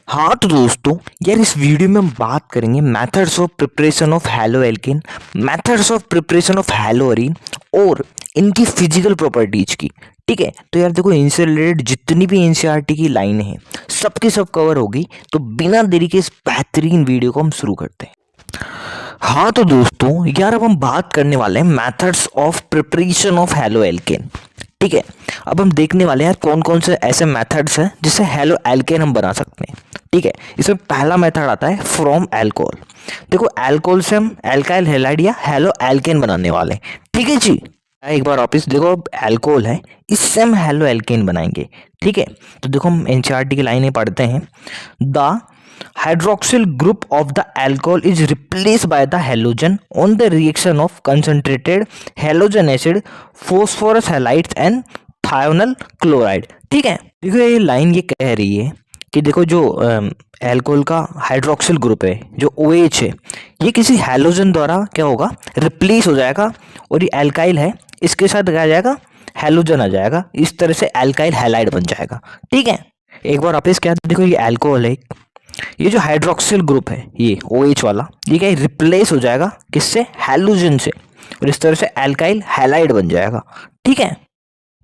हाँ तो दोस्तों, यार इस वीडियो में हम बात करेंगे methods of preparation of haloalkane, methods of preparation of haloarene और इनकी फिजिकल प्रॉपर्टीज की। ठीक है, तो यार देखो, इनसे रिलेटेड जितनी भी एनसीईआरटी की लाइन है सबकी सब कवर होगी। तो बिना देरी के इस बेहतरीन वीडियो को हम शुरू करते हैं। हाँ तो दोस्तों, यार अब हम बात करने वाले हैं methods of preparation of haloalkane. ठीक है, अब हम देखने वाले हैं यार कौन कौन से ऐसे मेथड्स हैं जिससे हैलो एल्केन हम बना सकते हैं। ठीक है, इसमें पहला मेथड आता है फ्रॉम अल्कोहल। देखो, अल्कोहल से हम एल्काइल हैलाइड या हैलो एल्केन बनाने वाले हैं। ठीक है जी, एक बार वापिस देखो, अब अल्कोहल है, इससे हम हैलो एल्केन बनाएंगे। ठीक है, तो देखो हम एनसीईआरटी की लाइनें पढ़ते हैं। The hydroxyl group of the alcohol is replaced by the halogen on the reaction of concentrated halogen acid, phosphorus halides and thionyl chloride। ठीक है, देखो ये लाइन ये कह रही है कि देखो जो अल्कोहल का हाइड्रोक्सिल ग्रुप है, जो OH है, ये किसी हैलोजन द्वारा क्या होगा, रिप्लेस हो जाएगा। और ये अल्काइल है, इसके साथ क्या आ जाएगा, हैलोजन आ जाएगा। इस तरह से अल्काइल हैलाइड बन जाएगा। ठीक है, एक बार वापस क्या, देखो ये अल्कोहल है, ये जो हाइड्रोक्सिल ग्रुप है ये OH वाला, ये क्या रिप्लेस हो जाएगा किससे, हैलोजन से, और इस तरह से अल्काइल हैलाइड बन जाएगा। ठीक है,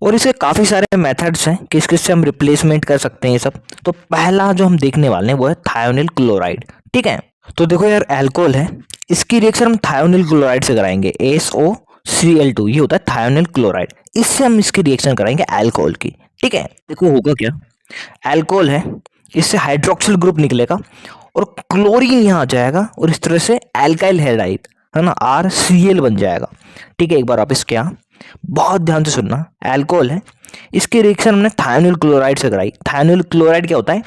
और इसके काफ़ी सारे मेथड्स हैं किस किस से हम रिप्लेसमेंट कर सकते हैं ये सब। तो पहला जो हम देखने वाले हैं वो है थायोनिल क्लोराइड। ठीक है, तो देखो यार अल्कोहल है, इसकी रिएक्शन हम थायोनिल क्लोराइड से कराएंगे, SOCl2, ये होता है थायोनिल क्लोराइड। इससे हम इसकी रिएक्शन कराएंगे अल्कोहल की। ठीक है, देखो होगा क्या, अल्कोहल है, इससे हाइड्रोक्सिल ग्रुप निकलेगा और क्लोरीन यहाँ आ जाएगा, और इस तरह से अल्काइल हैलाइड है ना, RCl बन जाएगा। ठीक है, एक बार वापस क्या, बहुत ध्यान से सुनना, अल्कोहल है, इसकी रिएक्शन हमने थायोनिल क्लोराइड से कराई। थायोनिल क्लोराइड क्या होता है,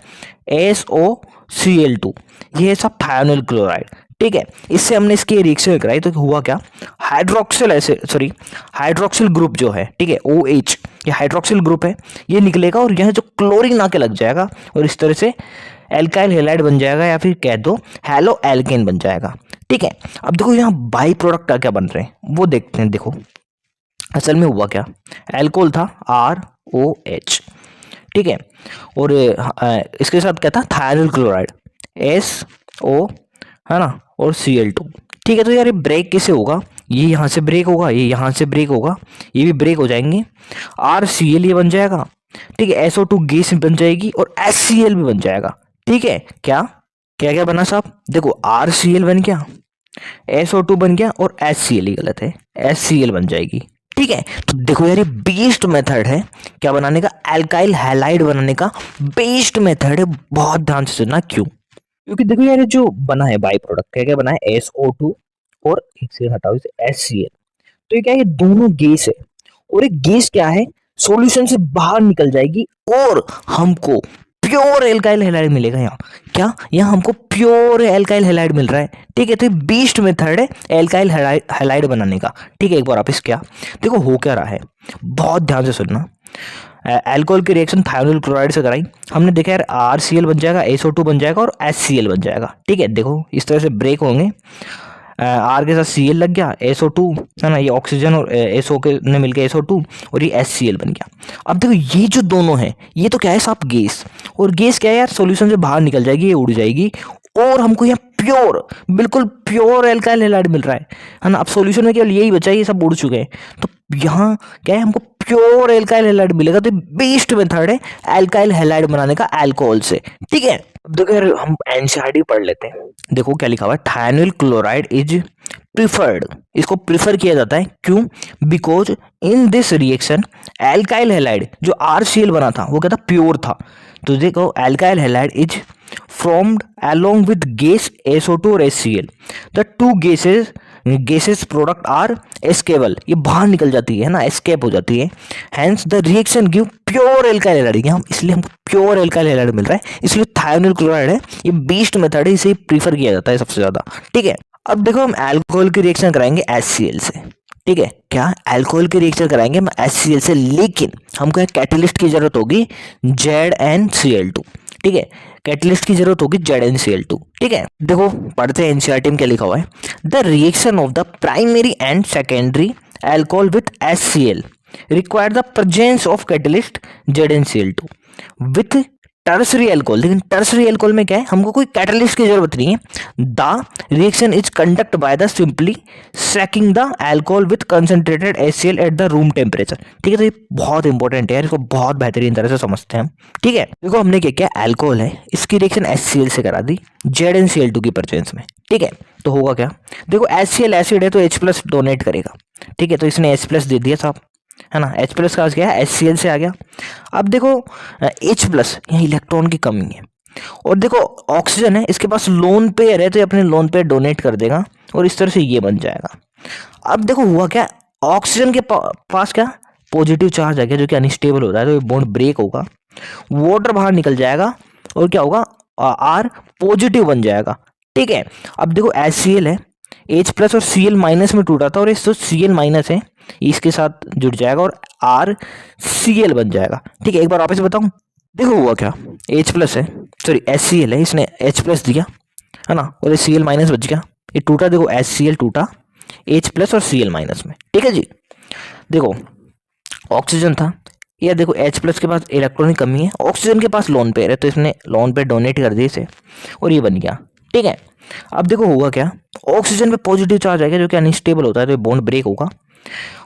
SOCl2, ये है सब थायोनिल क्लोराइड। ठीक है, इससे हमने इसकी रिएक्शन कराई तो हुआ क्या, हाइड्रोक्सिल ग्रुप जो है, ठीक है, OH, ये हाइड्रोक्सिल ग्रुप है, ये निकलेगा और यहाँ जो क्लोरीन आके लग जाएगा, और इस तरह से एल्काइल हैलाइड बन जाएगा, या फिर कह दो हैलो एल्केन बन जाएगा। ठीक है, अब देखो यहाँ बाई प्रोडक्ट क्या क्या बन रहे हैं वो देखते हैं। देखो असल में हुआ क्या, अल्कोहल था ROH, ठीक है, और इसके साथ क्या था, थायरल क्लोराइड SO, है ना, और Cl2। ठीक है, तो यार ये ब्रेक कैसे होगा, ये यहाँ से ब्रेक होगा, ये यहाँ से ब्रेक होगा, ये भी ब्रेक हो जाएंगे, RCl ये बन जाएगा। ठीक है, SO2 गैस बन जाएगी और HCl भी बन जाएगा। ठीक है, क्या क्या क्या बना साहब, देखो RCl बन गया, SO2 बन गया, और HCl ही गलत है, HCl बन जाएगी। ठीक है, तो देखो यार ये बेस्ड मेथड है क्या बनाने का, अल्काइल हैलाइड बनाने का बेस्ड मेथड है। बहुत ध्यान से सुनना, क्यों, क्योंकि देखो यार ये जो बना है बाई प्रोडक्ट, क्या क्या बना है, SO2 और एक से हटाओ इसे HCl। तो ये क्या है, ये दोनों गैस है, और एक गैस क्या है, सॉल्यूशन से बाहर निकल जाएगी और हमको प्योर एल्काइल हैलाइड मिलेगा। यहाँ क्या, यहाँ हमको प्योर एल्काइल हैलाइड मिल रहा है। ठीक है, तो ये बेस्ट मेथड है एल्काइल हैलाइड बनाने का। ठीक है, एक बार आप इस क्या, देखो हो क्या रहा है, बहुत ध्यान से सुनना। अल्कोहल की रिएक्शन थायोनिल क्लोराइड से कराई हमने, देखा यार RCl बन जाएगा, SO2 बन जाएगा और HCl बन जाएगा। ठीक है, देखो इस तरह से ब्रेक होंगे, R के साथ Cl लग गया, SO2 है ना, ये ऑक्सीजन और SO के ने मिलकर SO2, और ये HCl बन गया। अब देखो ये जो दोनों हैं, ये तो क्या है साहब, गैस, और गैस क्या है यार, सॉल्यूशन से बाहर निकल जाएगी, ये उड़ जाएगी, और हमको यहाँ प्योर, बिल्कुल प्योर एल्काइल हैलाइड मिल रहा है ना। अब सॉल्यूशन में केवल यही बचा है, ये सब उड़ चुके हैं, तो यहाँ क्या है, हमको प्योर एल्काइल हैलाइड मिलेगा। तो बेस्ट मेथड है एल्काइल हैलाइड बनाने का अल्कोहल से। ठीक है, अब देखो यार हम एनसीईआरटी पढ़ लेते हैं। देखो क्या लिखा हुआ है, थायोनिल क्लोराइड इज प्रिफर्ड, इसको प्रिफर किया जाता है, क्यों, because in this reaction alkyl halide जो RCl बना था वो क्या था, प्योर था। तो देखो alkyl halide is formed along with gas SO2 और HCl, the two gases product are escapable, ये बाहर निकल जाती है ना, एस्केप हो जाती है। hence the reaction give pure alkyl halide, हम इसलिए हमको प्योर एल्काइल हैलाइड मिल रहा है, इसलिए थायोनिल क्लोराइड है, ये बेस्ट मेथड है, इसे प्रीफर किया जाता है सबसे ज्यादा। ठीक है, अब देखो हम अल्कोहल की रिएक्शन कराएंगे HCl से। ठीक है, क्या अल्कोहल की रिएक्शन कराएंगे हम HCl से, लेकिन हमको एक कैटलिस्ट की जरूरत होगी ZnCl2। ठीक है, कैटलिस्ट की जरूरत होगी ZnCl2। ठीक है, देखो पढ़ते हैं एनसीईआरटी में क्या लिखा हुआ है, the reaction of the primary and secondary alcohol with HCl require the presence of catalyst ZnCl2 with tertiary alcohol, लेकिन टर्सरी एल्कोहल में क्या है, हमको कोई कैटलिस्ट की जरूरत नहीं है। The reaction is conduct by the simply sacking the alcohol with concentrated HCl at the room temperature. ठीक है, तो ये बहुत इंपॉर्टेंट है यार, इसको बहुत बेहतरीन तरह से समझते हैं हम। ठीक है, देखो हमने क्या किया, एल्कोहल है, इसकी रिएक्शन HCl से करा दी ZnCl2 की प्रेजेंस में। ठीक है, तो होगा क्या, देखो HCl एसिड है तो H+ डोनेट करेगा। ठीक है, तो इसने H+ दे दिया साहब, है ना, H+ का क्या है, HCl से आ गया। अब देखो H+, यहाँ इलेक्ट्रॉन की कमी है, और देखो ऑक्सीजन है, इसके पास लोन पेयर है तो ये अपने लोन पेयर डोनेट कर देगा और इस तरह से ये बन जाएगा। अब देखो हुआ क्या, ऑक्सीजन के पास क्या पॉजिटिव चार्ज आ गया जो कि अनस्टेबल होता है, तो ये बॉन्ड ब्रेक होगा, वाटर बाहर निकल जाएगा और क्या होगा, R पॉजिटिव बन जाएगा। ठीक है, अब देखो HCl है, H+ और Cl- में टूटा था और इस तो Cl- है, इसके साथ जुड़ जाएगा और RCl बन जाएगा। ठीक है, एक बार वापस बताऊं, देखो हुआ क्या, H+ है, सॉरी HCl है, इसने H+ दिया, है ना, और ये Cl- बच गया, ये टूटा, देखो HCl टूटा H+ और Cl- में। ठीक है जी, देखो ऑक्सीजन था, या देखो H+ के पास इलेक्ट्रॉन की कमी है, ऑक्सीजन के पास लोन पेयर है तो इसने लोन पेयर डोनेट कर दिया इसे और ये बन गया। ठीक है, अब देखो होगा क्या, ऑक्सीजन पे पॉजिटिव चार्ज आएगा जो कि अनस्टेबल होता है, तो ये बॉन्ड ब्रेक होगा,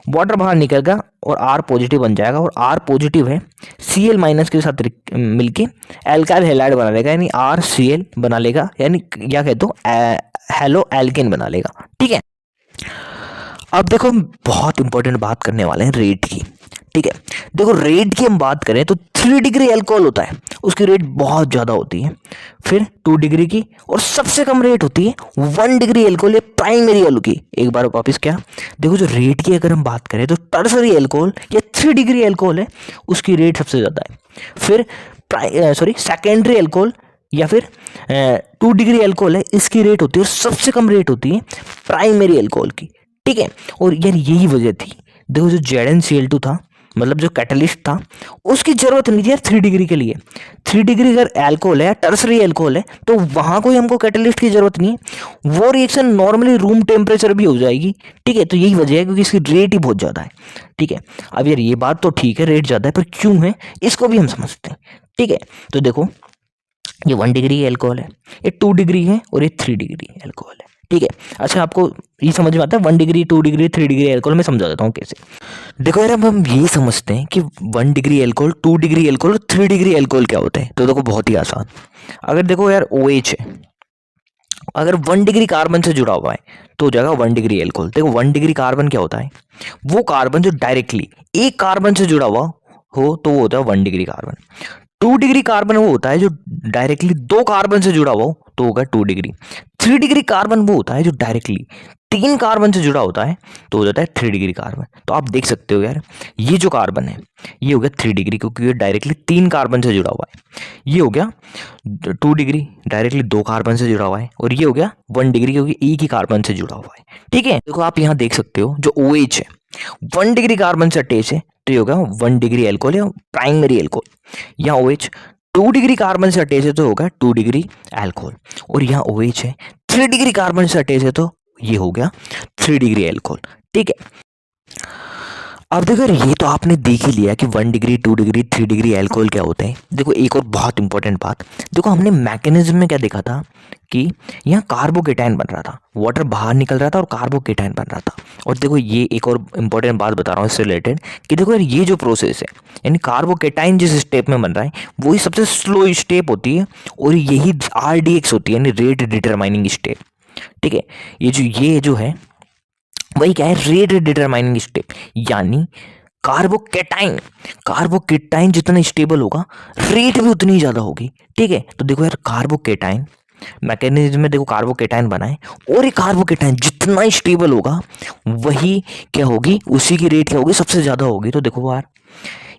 वाटर बाहर निकलेगा और R पॉजिटिव बन जाएगा, और R पॉजिटिव है Cl- के साथ मिलके एल्काइल हैलाइड बना लेगा, यानी RCl बना लेगा, यानी क्या कहते हो, हेलो एल्केन बना लेगा। ठीक है, अब देखो हम बहुत इंपॉर्टेंट बात करने वाले हैं रेट की। ठीक है, देखो रेट की हम बात करें तो 3 डिग्री एल्कोहल होता है, उसकी रेट बहुत ज़्यादा होती है, फिर 2 डिग्री की, और सबसे कम रेट होती है 1 डिग्री एल्कोहल या प्राइमरी एल्कोहल की। एक बार वापस क्या, देखो जो रेट की अगर हम बात करें तो टर्सरी एल्कोहल या 3 डिग्री एल्कोहल है, उसकी रेट सबसे ज़्यादा है, फिर सेकेंडरी एल्कोहल या फिर 2 डिग्री एल्कोहल है, इसकी रेट होती है, और सबसे कम रेट होती है प्राइमरी एल्कोहल की। ठीक है, और यार यही वजह थी, देखो जो ZnCl2 था, मतलब जो कैटलिस्ट था, उसकी जरूरत नहीं थी यार 3 डिग्री के लिए। 3 डिग्री अगर एल्कोहल है, टर्सरी एल्कोहल है, तो वहां कोई हमको कैटलिस्ट की जरूरत नहीं है, वो रिएक्शन नॉर्मली रूम टेम्परेचर भी हो जाएगी। ठीक है, तो यही वजह है क्योंकि इसकी रेट ही बहुत ज्यादा है। ठीक है, अब यार ये बात तो ठीक है, रेट ज्यादा है, पर क्यों है इसको भी हम समझते हैं। ठीक है, तो देखो ये 1 डिग्री एल्कोहल है, ये 2 डिग्री है और ये 3 डिग्री एल्कोहल है। ठीक है, अच्छा आपको ये समझ में आता है 1 डिग्री 2 डिग्री 3 डिग्री एल्कोहल, में समझा देता हूँ कैसे। देखो यार अब हम ये समझते हैं कि 1 डिग्री एल्कोहल, 2 डिग्री एल्कोहल और 3 डिग्री एल्कोहल क्या होते हैं, तो देखो बहुत ही आसान, अगर देखो यार OH है, अगर 1 डिग्री कार्बन से जुड़ा हुआ है तो हो जाएगा 1 डिग्री एल्कोहल। देखो 1 डिग्री कार्बन क्या होता है, वो कार्बन जो डायरेक्टली एक कार्बन से जुड़ा हुआ हो तो वो होता है 1 डिग्री कार्बन। 2 डिग्री कार्बन वो होता है जो डायरेक्टली 2 कार्बन से जुड़ा हुआ हो तो होगा 2 डिग्री। 3 डिग्री कार्बन वो होता है जो डायरेक्टली 3 कार्बन से जुड़ा होता है तो हो जाता है 3 डिग्री कार्बन। तो आप देख सकते हो यार, ये जो कार्बन है ये हो गया 3 डिग्री क्योंकि ये डायरेक्टली 3 कार्बन से जुड़ा हुआ है। ये हो गया 2 डिग्री, डायरेक्टली 2 कार्बन से जुड़ा हुआ है, और ये हो गया 1 डिग्री क्योंकि एक ही कार्बन से जुड़ा हुआ है। ठीक है, देखो आप यहाँ देख सकते हो जो OH है 1 डिग्री कार्बन से अटैच है तो ये होगा 1 डिग्री एल्कोहल या प्राइमरी एल्कोहल। यहाँ OH 2 डिग्री कार्बन से अटैच है तो होगा 2 डिग्री एल्कोहल, और यहाँ OH है 3 डिग्री कार्बन से अटैच है तो ये हो गया 3 डिग्री एल्कोहल। ठीक है, अब देखो ये तो आपने देख ही लिया कि 1 डिग्री 2 डिग्री 3 डिग्री एल्कोहल क्या होते हैं। देखो एक और बहुत इंपॉर्टेंट बात, देखो हमने मैकेनिज्म में क्या देखा था कि यहाँ कार्बोकेटाइन बन रहा था, वाटर बाहर निकल रहा था और कार्बोकेटाइन बन रहा था। और देखो ये एक और इम्पोर्टेंट बात बता रहा हूँ इससे रिलेटेड कि देखो यार ये जो प्रोसेस है, यानी कार्बोकेटाइन जिस स्टेप में बन रहा है वही सबसे स्लो स्टेप होती है, और यही RDX होती है, यानी रेट डिटरमाइनिंग स्टेप। ठीक है, ये जो है वही क्या है, रेट डिटरमाइनिंग स्टेप, यानी कार्बोकेटाइन जितना स्टेबल होगा रेट भी उतनी ज़्यादा होगी। ठीक है, तो देखो यार कार्बोकेटाइन मैकेनिज्म में देखो कार्बोकेटाइन बना है, और ये कार्बोकेटाइन जितना स्टेबल होगा वही क्या होगी, उसी की रेट क्या होगी, सबसे ज़्यादा होगी। तो देखो यार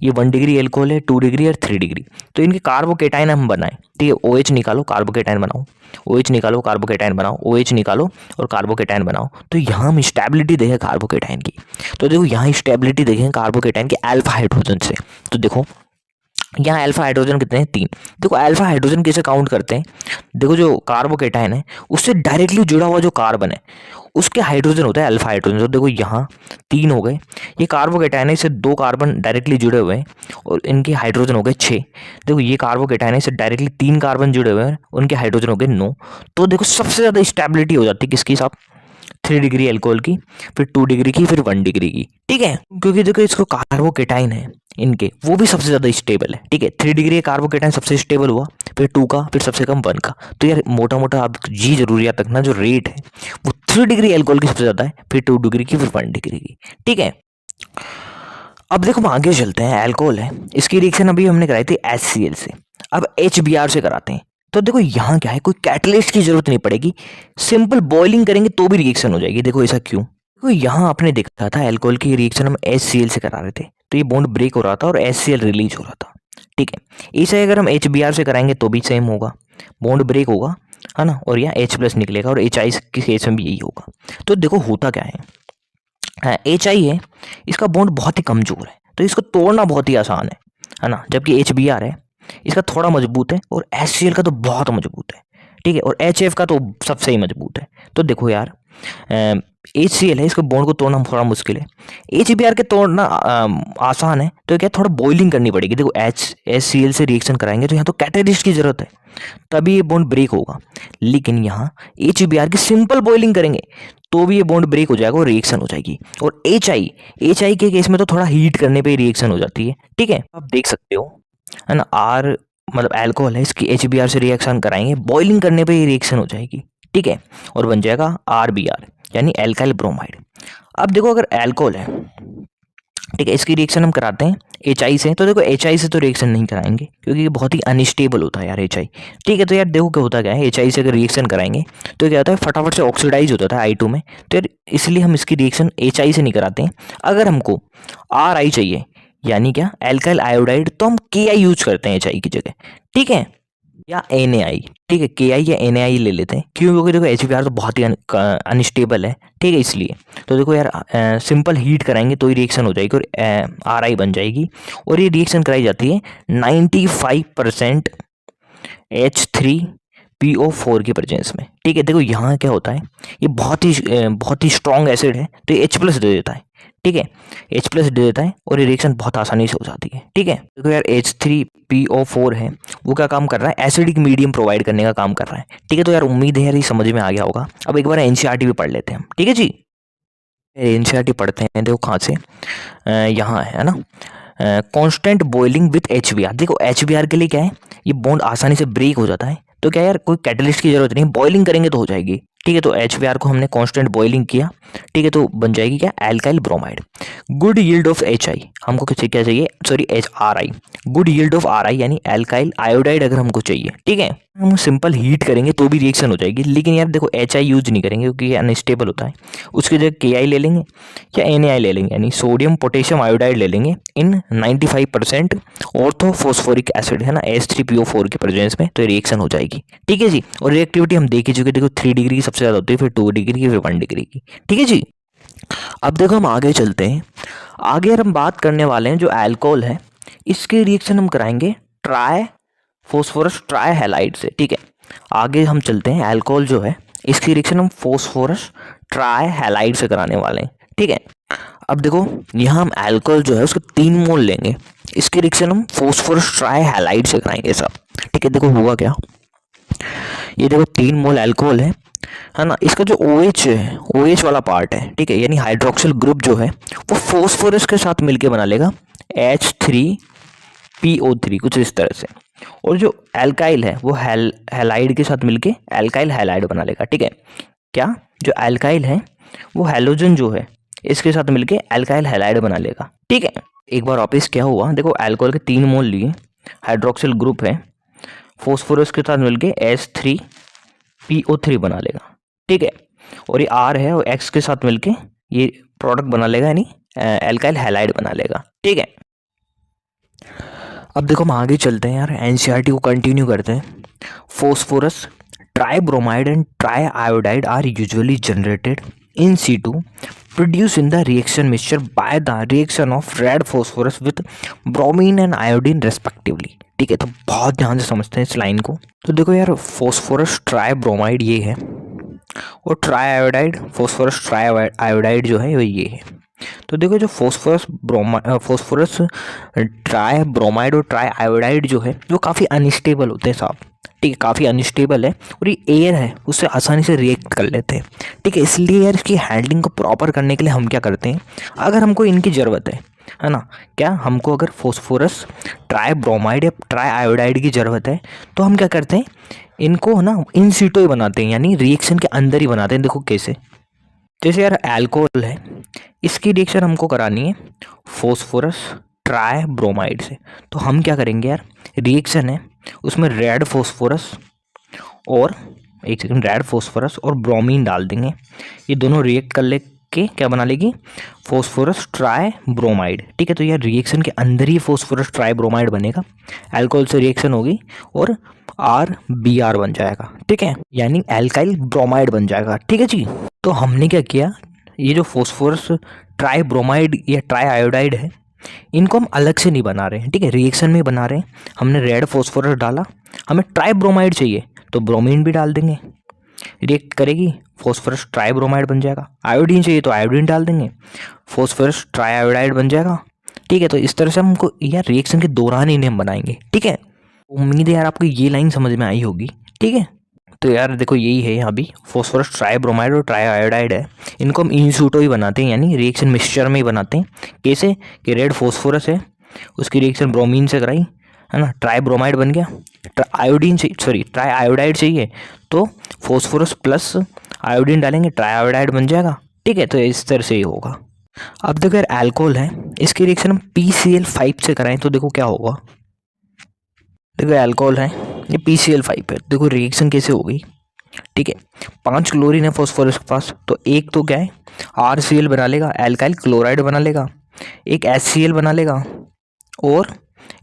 ये 1 डिग्री एल्कोहल है, 2 डिग्री और 3 डिग्री, तो इनके कार्बोकेटाइन हम बनाएं। ठीक है, OH निकालो कार्बोकेटाइन बनाओ, OH निकालो कार्बोकेटाइन बनाओ, OH निकालो और कार्बोकेटाइन बनाओ, तो यहाँ हम स्टेबिलिटी देखें कार्बोकेटाइन की। तो देखो यहाँ स्टेबिलिटी देखें कार्बोकेटाइन की अल्फा हाइड्रोजन से, तो देखो यहाँ अल्फा हाइड्रोजन कितने हैं, 3। देखो अल्फा हाइड्रोजन कैसे काउंट करते हैं, देखो जो कार्बोकेटायन है उससे डायरेक्टली जुड़ा हुआ जो कार्बन है उसके हाइड्रोजन होता है अल्फा हाइड्रोजन। तो देखो यहाँ 3 हो गए, ये कार्बोकेटायन है, इससे 2 कार्बन डायरेक्टली जुड़े हुए हैं और इनके हाइड्रोजन हो गए 6। देखो ये कार्बोकेटायन है, इससे डायरेक्टली 3 कार्बन जुड़े हुए हैं, उनके हाइड्रोजन हो गए 9। तो देखो सबसे ज़्यादा स्टेबिलिटी हो जाती है किसकी साहब, 3 डिग्री एल्कोहल की, फिर 2 डिग्री की, फिर 1 डिग्री की, ठीक है। क्योंकि देखो इसको कार्बोकेटाइन है इनके, वो भी सबसे ज़्यादा स्टेबल है, ठीक है। 3 डिग्री कार्बोकेटाइन सबसे स्टेबल हुआ, फिर 2 का, फिर सबसे कम 1 का। तो यार मोटा मोटा आप जी जरूर याद रखना, जो रेट है वो 3 डिग्री एल्कोहल की सबसे ज़्यादा है, फिर 2 डिग्री की, फिर 1 डिग्री की, ठीक है। अब देखो हम आगे चलते हैं, अल्कोहल है, इसकी रिएक्शन अभी हमने कराई थी HCl से, अब HBr से कराते हैं। तो देखो यहाँ क्या है, कोई कैटलिस्ट की जरूरत नहीं पड़ेगी, सिंपल बॉइलिंग करेंगे तो भी रिएक्शन हो जाएगी। देखो ऐसा क्यों, देखो यहाँ आपने देखा था अल्कोहल की रिएक्शन हम HCl से करा रहे थे, तो ये बॉन्ड ब्रेक हो रहा था और HCl रिलीज हो रहा था, ठीक है। इसे अगर हम HBr से कराएंगे तो भी सेम होगा, बॉन्ड ब्रेक होगा, है ना, और यहाँ H+ निकलेगा, और HI की केस में भी यही होगा। तो देखो होता क्या है, HI है, इसका बॉन्ड बहुत ही कमजोर है, तो इसको तोड़ना बहुत ही आसान है ना। जबकि HBr है, इसका थोड़ा मजबूत है, और HCl का तो बहुत मजबूत है, ठीक है, और HF का तो सबसे ही मजबूत है। तो देखो यार HCl है, इसको बॉन्ड को तोड़ना थोड़ा मुश्किल है, HBr के तोड़ना आसान है। तो क्या थोड़ा बॉइलिंग करनी पड़ेगी। देखो HCl से रिएक्शन कराएंगे तो यहाँ तो कैटेलिस्ट की जरूरत है, तभी ये बॉन्ड ब्रेक होगा। लेकिन यहाँ HBr की सिंपल बॉइलिंग करेंगे तो भी ये बॉन्ड ब्रेक हो जाएगा और रिएक्शन हो जाएगी। और HI के केस में तो थोड़ा हीट करने पे रिएक्शन हो जाती है, ठीक है। आप देख सकते हो, है ना, R मतलब अल्कोहल है, इसकी HBr से रिएक्शन कराएंगे, बॉइलिंग करने पे ये रिएक्शन हो जाएगी, ठीक है, और बन जाएगा RBr यानी एल्काइल ब्रोमाइड। अब देखो अगर अल्कोहल है, ठीक है, इसकी रिएक्शन हम कराते हैं HI से, तो देखो HI से तो रिएक्शन नहीं कराएंगे क्योंकि ये बहुत ही अनस्टेबल होता है यार HI, ठीक है। तो यार देखो क्या होता क्या है, HI से अगर रिएक्शन कराएंगे तो क्या होता है, फटाफट से ऑक्सीडाइज होता था I2 में। तो यार इसलिए हम इसकी रिएक्शन HI से नहीं कराते हैं। अगर हमको RI चाहिए यानी क्या, एल्काइल आयोडाइड, तो हम KI यूज करते हैं HI की जगह, ठीक है, या NaI, ठीक है, KI या NaI ले लेते हैं। क्यों, क्योंकि देखो HBr तो बहुत ही अनस्टेबल है, ठीक है, इसलिए। तो देखो यार सिंपल हीट कराएंगे तो ही रिएक्शन हो जाएगी और RI बन जाएगी। और ये रिएक्शन कराई जाती है 95% H3PO4 के प्रेजेंस में, ठीक है। देखो यहाँ क्या होता है, ये बहुत ही स्ट्रॉन्ग एसिड है, तो ये H+ दे देता है, ठीक है, H+ दे देता है और ये रिएक्शन बहुत आसानी से हो जाती है, ठीक है। देखो यार H3PO4 है, वो क्या काम कर रहा है, एसिडिक मीडियम प्रोवाइड करने का काम कर रहा है, ठीक है। तो यार उम्मीद है यार ये समझ में आ गया होगा। अब एक बार NCERT भी पढ़ लेते हैं हम, ठीक है जी। NCERT पढ़ते हैं, देखो कहाँ से, यहाँ है ना, कांस्टेंट बॉइलिंग विथ HBr। देखो HBr के लिए क्या है, ये बॉन्ड आसानी से ब्रेक हो जाता है, तो क्या यार कोई कैटलिस्ट की जरूरत नहीं, बॉइलिंग करेंगे तो हो जाएगी, ठीक है। तो HBr को हमने कांस्टेंट बॉइलिंग किया, ठीक है, तो बन जाएगी क्या, alkyl bromide. Good yield of HI, हमको क्या चाहिए, sorry RI, good yield of RI यानी एल्काइल आयोडाइड अगर हमको चाहिए, ठीक है, हम सिंपल हीट करेंगे तो भी रिएक्शन हो जाएगी। लेकिन यार देखो HI यूज नहीं करेंगे क्योंकि ये अनस्टेबल होता है, उसकी जगह KI ले लेंगे या NaI ले लेंगे यानी सोडियम पोटेशियम आयोडाइड ले लेंगे इन 95% ऑर्थो फॉस्फोरिक एसिड, है ना, H3PO4 के प्रेजेंस में, तो रिएक्शन हो जाएगी, ठीक है जी। और रिएक्टिविटी हम देख ही चुके, देखो 3 डिग्री की सबसे ज़्यादा होती है, फिर 2 डिग्री की, फिर 1 डिग्री की, ठीक है जी। अब देखो हम आगे चलते हैं, आगे हम बात करने वाले हैं जो अल्कोहल है, इसके रिएक्शन हम कराएंगे ट्राई फॉस्फोरस ट्राई हैलाइड से, ठीक है। आगे हम चलते हैं, अल्कोहल जो है इसकी रिएक्शन हम फॉस्फोरस ट्राई हैलाइड से कराने वाले हैं, ठीक है। अब देखो यहाँ हम अल्कोहल जो है उसके 3 मोल लेंगे, इसकी रिएक्शन हम फॉस्फोरस ट्राई हैलाइड से कराएंगे सब, ठीक है। देखो हुआ क्या, ये देखो 3 मोल अल्कोहल है ना, इसका जो OH है, OH वाला पार्ट है, ठीक है, यानी हाइड्रोक्सिल ग्रुप जो है वो फॉस्फोरस के साथ मिलके बना लेगा H3PO3 कुछ इस तरह से, और जो एल्काइल है वो हैलाइड के साथ मिलके एल्काइल हैलाइड बना लेगा, ठीक है। क्या, जो एल्काइल है वो हैलोजन जो है इसके साथ मिलके एल्काइल हैलाइड बना लेगा, ठीक है। एक बार वापस क्या हुआ, देखो अल्कोहल के 3 मोल लिए, हाइड्रोक्सिल ग्रुप है, फॉस्फोरस के साथ मिलके H3PO3 बना लेगा, ठीक है, और ये R है और X के साथ मिलके ये प्रोडक्ट बना लेगा यानी एल्काइल हैलाइड बना लेगा, ठीक है। अब देखो हम आगे चलते हैं यार, NCERT को कंटिन्यू करते हैं। Phosphorus tribromide and triiodide are usually generated in situ produce in the reaction mixture by the reaction of red phosphorus with bromine and iodine respectively. ठीक है, तो बहुत ध्यान से समझते हैं इस लाइन को। तो देखो यार, फॉस्फोरस ट्राई ब्रोमाइड ये है और try iodide, phosphorus try iodide जो है वो ये है। तो देखो जो फॉस्फोरस ट्राई ब्रोमाइड और ट्राई आयोडाइड जो है वो काफ़ी अनस्टेबल होते हैं साहब। ठीक है, काफ़ी अनस्टेबल है और ये एयर है उससे आसानी से रिएक्ट कर लेते हैं। ठीक है, इसलिए यार इसकी हैंडलिंग को प्रॉपर करने के लिए हम क्या करते हैं, अगर हमको इनकी ज़रूरत है ना, क्या हमको अगर फॉस्फोरस ट्राई ब्रोमाइड या ट्राई आयोडाइड की ज़रूरत है तो हम क्या करते हैं, इनको ना इन सीटो ही बनाते हैं, यानी रिएक्शन के अंदर ही बनाते हैं। देखो कैसे, जैसे यार अल्कोहल है, इसकी रिएक्शन हमको करानी है फॉस्फोरस ट्राई ब्रोमाइड से। तो हम क्या करेंगे यार, रिएक्शन है उसमें रेड फॉस्फोरस और एक सेकंड, रेड फॉस्फोरस और ब्रोमीन डाल देंगे। ये दोनों रिएक्ट कर लेके क्या बना लेगी, फॉस्फोरस ट्राई ब्रोमाइड। ठीक है, तो यार रिएक्शन के अंदर ही फॉस्फोरस ट्राई ब्रोमाइड बनेगा, अल्कोहल से रिएक्शन होगी और RBr बन जाएगा। ठीक है, यानी एल्काइल ब्रोमाइड बन जाएगा। ठीक है जी। तो हमने क्या किया, ये जो फॉस्फोरस ट्राई ब्रोमाइड या ट्राई आयोडाइड है इनको हम अलग से नहीं बना रहे हैं। ठीक है, रिएक्शन में बना रहे हैं। हमने रेड फॉस्फोरस डाला, हमें ट्राई ब्रोमाइड चाहिए तो ब्रोमीन भी डाल देंगे, रिएक्ट करेगी, फॉस्फोरस ट्राई ब्रोमाइड बन जाएगा। आयोडीन चाहिए तो आयोडीन डाल देंगे, फॉस्फोरस ट्राई आयोडाइड बन जाएगा। ठीक है, तो इस तरह से हमको यार रिएक्शन के दौरान इन्हें हम बनाएंगे। ठीक है, उम्मीद है यार आपको ये लाइन समझ में आई होगी। ठीक है, तो यार देखो यही है यहाँ भी, फॉस्फोरस ट्राई ब्रोमाइड और ट्राई आयोडाइड है, इनको हम इन सूटो ही बनाते हैं, यानी रिएक्शन मिक्सचर में ही बनाते हैं। कैसे कि रेड फॉस्फोरस है, उसकी रिएक्शन ब्रोमीन से कराई, है ना, ट्राई ब्रोमाइड बन गया। आयोडीन चाहिए, सॉरी ट्राई आयोडाइड चाहिए तो फॉस्फोरस प्लस आयोडीन डालेंगे, ट्राई आयोडाइड बन जाएगा। ठीक है, तो इस तरह से ही होगा। अब देखो यार अल्कोहल है, इसकी रिएक्शन हम PCl5 से कराएं तो देखो क्या होगा। देखो अल्कोहल है, ये PCl5 है, देखो रिएक्शन कैसे होगी। ठीक है, 5 क्लोरीन है फॉस्फोरस के पास, तो एक तो क्या है RCl बना लेगा, एल्काइल क्लोराइड बना लेगा, एक HCl बना लेगा और